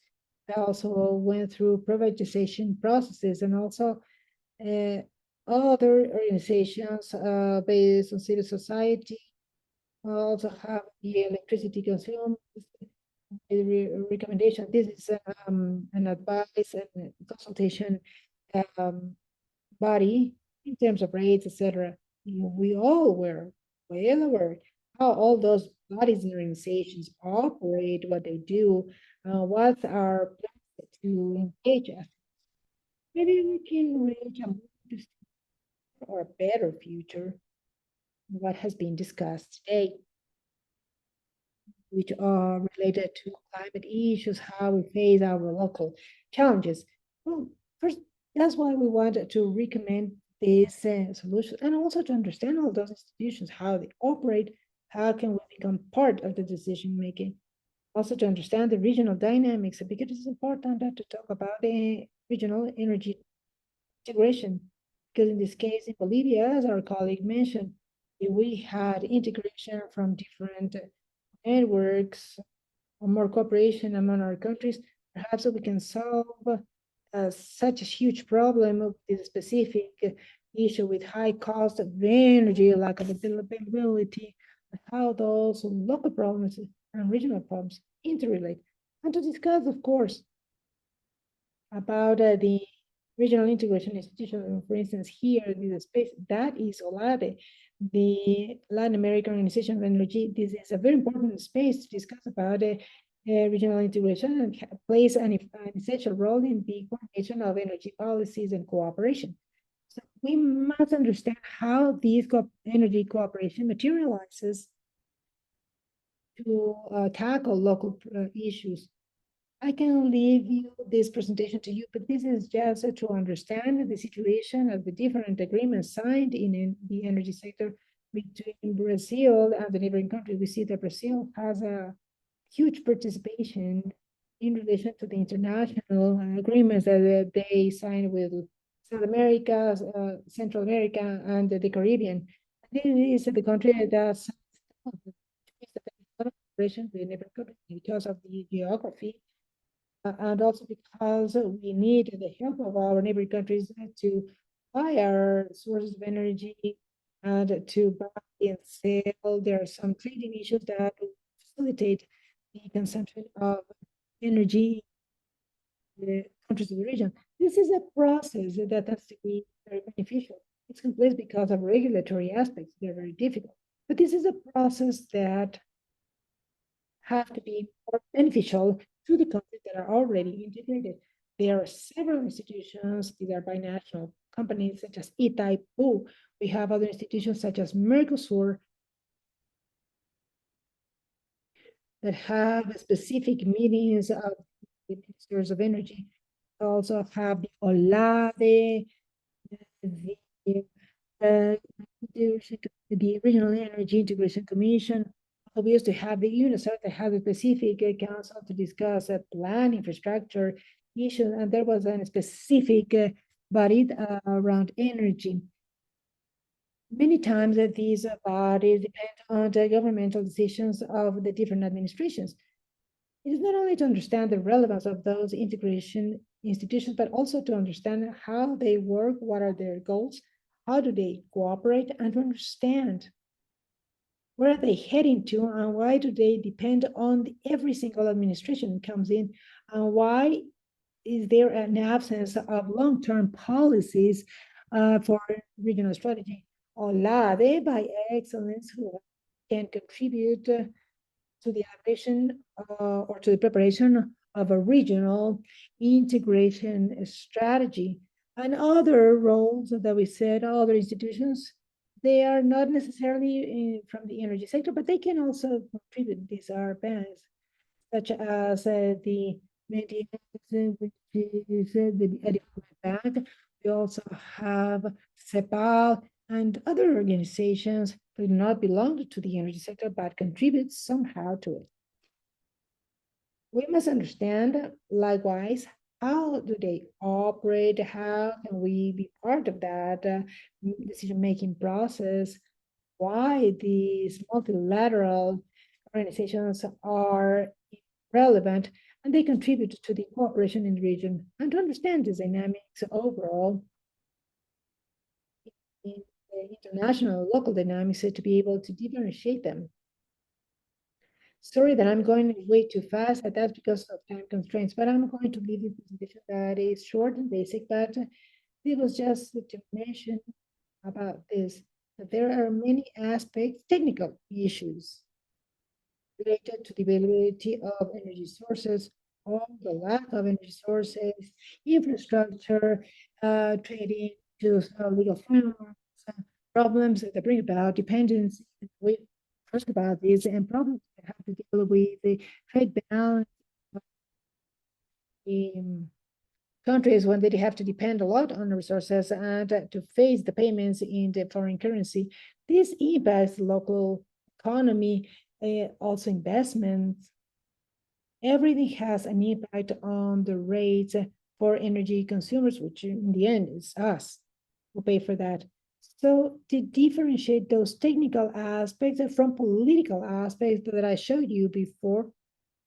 that also went through privatization processes, and also other organizations based on civil society also have the electricity consumed recommendation. This is an advice and consultation body in terms of rates, etc. We all were well aware how all those bodies and organizations operate, what they do, what are plans to engage us. Maybe we can reach a more or a better future. What has been discussed today, which are related to climate issues, how we face our local challenges. Well, first, that's why we wanted to recommend these solutions, and also to understand all those institutions, how they operate, how can we become part of the decision making. Also to understand the regional dynamics, because it's important that to talk about the regional energy integration. Because in this case, in Bolivia, as our colleague mentioned, we had integration from different networks or more cooperation among our countries. Perhaps we can solve such a huge problem of this specific issue with high cost of energy, lack of availability, how those local problems and regional problems interrelate. And to discuss, of course, about the regional integration institution, for instance, here in the space, that is OLADE, the Latin American Organization of Energy. This is a very important space to discuss about regional integration, and plays an essential role in the coordination of energy policies and cooperation. So we must understand how these energy cooperation materializes to tackle local issues. I can leave you this presentation to you, but this is just to understand the situation of the different agreements signed in the energy sector between Brazil and the neighboring countries. We see that Brazil has a huge participation in relation to the international agreements that they signed with South America, Central America, and the Caribbean. This is the country that with neighboring countries because of the geography, and also because we need the help of our neighboring countries to buy our sources of energy and to buy and sell. There are some trading issues that facilitate the consumption of energy in the countries of the region. This is a process that has to be very beneficial. It's complex because of regulatory aspects. They're very difficult. But this is a process that have to be more beneficial to the countries that are already integrated. There are several institutions, these are binational companies such as Itaipu. We have other institutions such as Mercosur that have specific meetings of the ministers of energy. Also have the OLADE, the uh, the Regional Energy Integration Commission. We used to have the UNICEF that had a specific council to discuss plan infrastructure issues, and there was a specific body around energy. Many times these bodies depend on the governmental decisions of the different administrations. It is not only to understand the relevance of those integration institutions, but also to understand how they work, what are their goals, how do they cooperate, and to understand where are they heading to and why do they depend on every single administration comes in, and why is there an absence of long-term policies for regional strategy. OLADE by excellence who can contribute to the elaboration or to the preparation of a regional integration strategy. And other roles that we said, other institutions, they are not necessarily from the energy sector, but they can also contribute. These are banks, such as the maintenance, which is the development bank. We also have CEPAL and other organizations that do not belong to the energy sector, but contribute somehow to it. We must understand, likewise, how do they operate? How can we be part of that decision-making process? Why these multilateral organizations are relevant, and they contribute to the cooperation in the region. And to understand these dynamics overall in the international, local dynamics, to be able to differentiate them. Sorry that I'm going way too fast, but that's because of time constraints. But I'm going to give you a presentation that is short and basic, but it was just to mention about this, that there are many aspects, technical issues related to the availability of energy sources or the lack of energy sources, infrastructure, trading, to legal frameworks, problems that bring about dependence. We first about these and problems that have to deal with the trade balance in countries when they have to depend a lot on resources and to face the payments in the foreign currency. This impacts the local economy, also investments. Everything has an impact on the rates for energy consumers, which in the end is us who pay for that. So to differentiate those technical aspects from political aspects that I showed you before,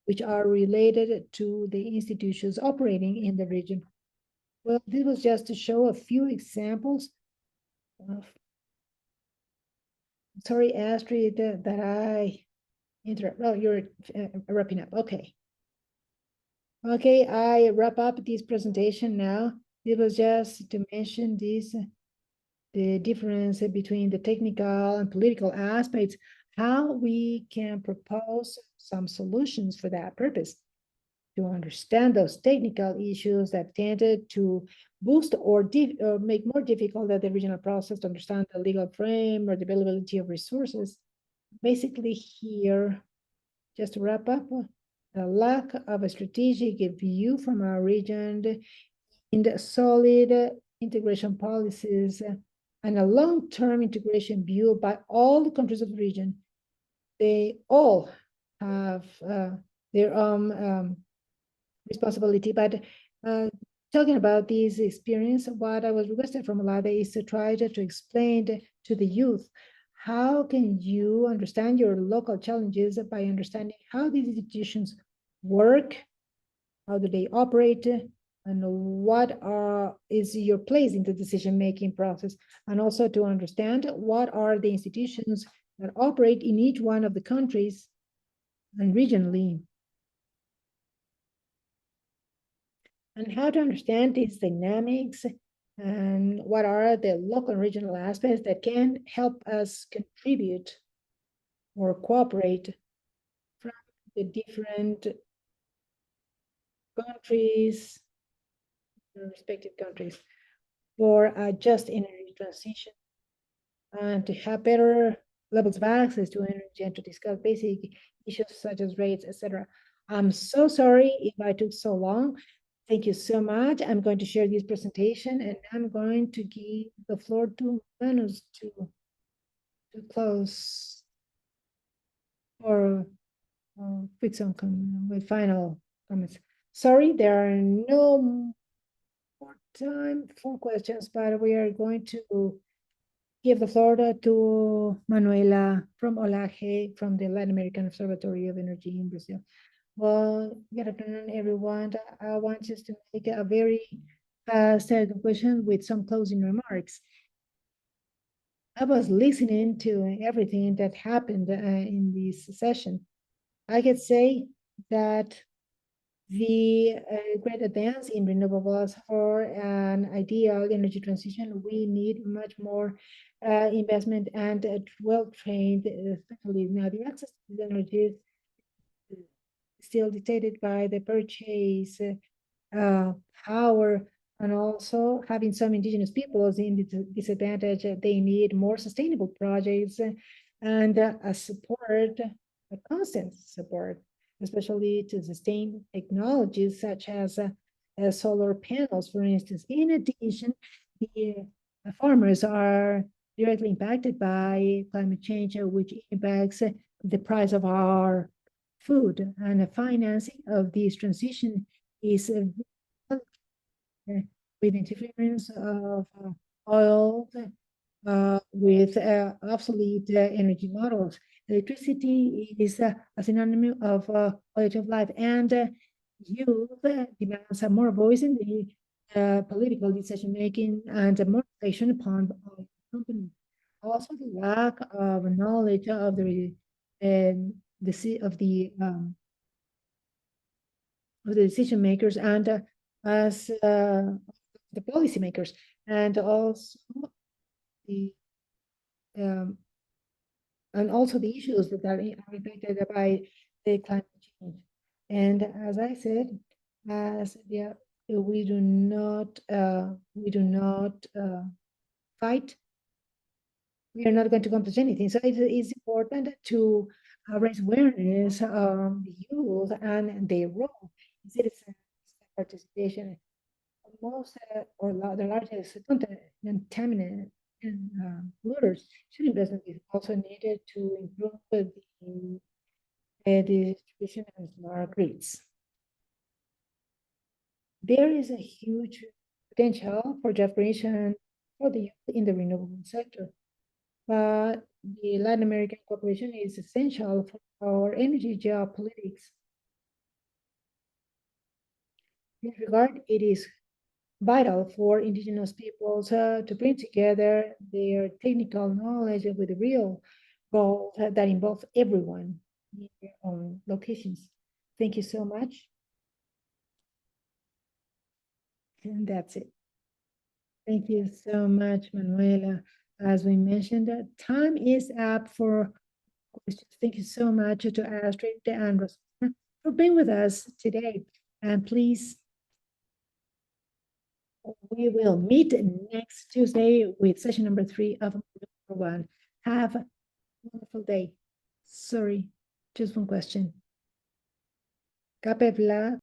which are related to the institutions operating in the region. Well, this was just to show a few examples of, sorry, Astrid, that I interrupt. Oh, you're wrapping up. Okay. Okay, I wrap up this presentation now. It was just to mention this, the difference between the technical and political aspects, how we can propose some solutions for that purpose, to understand those technical issues that tended to boost or make more difficult the regional process, to understand the legal frame or the availability of resources. Basically here, just to wrap up, the lack of a strategic view from our region in the solid integration policies and a long-term integration view by all the countries of the region. They all have their own responsibility, but talking about this experience, what I was requested from OLADE is to try to explain to the youth, how can you understand your local challenges by understanding how these institutions work, how do they operate, and what is your place in the decision-making process, and also to understand what are the institutions that operate in each one of the countries and regionally, and how to understand these dynamics and what are the local and regional aspects that can help us contribute or cooperate from the different countries, respective countries, for a just energy transition and to have better levels of access to energy and to discuss basic issues such as rates, etc. I'm so sorry if I took so long. Thank you so much. I'm going to share this presentation and I'm going to give the floor to Manus to close or with some with final comments. Sorry, there are no more time for questions, but we are going to give the floor to Manuela from OLAGE, from the Latin American Observatory of Energy in Brazil. Well, good afternoon, everyone. I want just to make a very fast conclusion with some closing remarks. I was listening to everything that happened in this session. I could say that the great advance in renewables for an ideal energy transition, we need much more investment and well-trained, especially now the access to the energy is still dictated by the purchase power, and also having some indigenous peoples in disadvantage. They need more sustainable projects and a support, a constant support, especially to sustain technologies such as solar panels, for instance. In addition, the farmers are directly impacted by climate change, which impacts the price of our food, and the financing of this transition is with interference of oil with obsolete energy models. Electricity is a synonym of quality of life, and youth demands a more voice in the political decision making and more reflection upon company. Also, the lack of knowledge of the decision makers and as the policymakers, and also the um, the issues that are impacted by the climate change. And as I said, as we do not fight, we are not going to accomplish anything. So it is important to raise awareness of the youth and their role in citizen participation. Most the largest contaminant and polluters should investment is also needed to improve the distribution of smart grids. There is a huge potential for job creation for the youth in the renewable sector, but the Latin American cooperation is essential for our energy geopolitics. In this regard, it is vital for indigenous peoples to bring together their technical knowledge with the real goals that involve everyone in their own locations. Thank you so much. And that's it. Thank you so much, Manuela. As we mentioned, time is up for questions. Thank you so much to Astrid and Rosana for being with us today. And please, we will meet next Tuesday with session number 3 of number 1. Have a wonderful day. Sorry, just one question. Capebla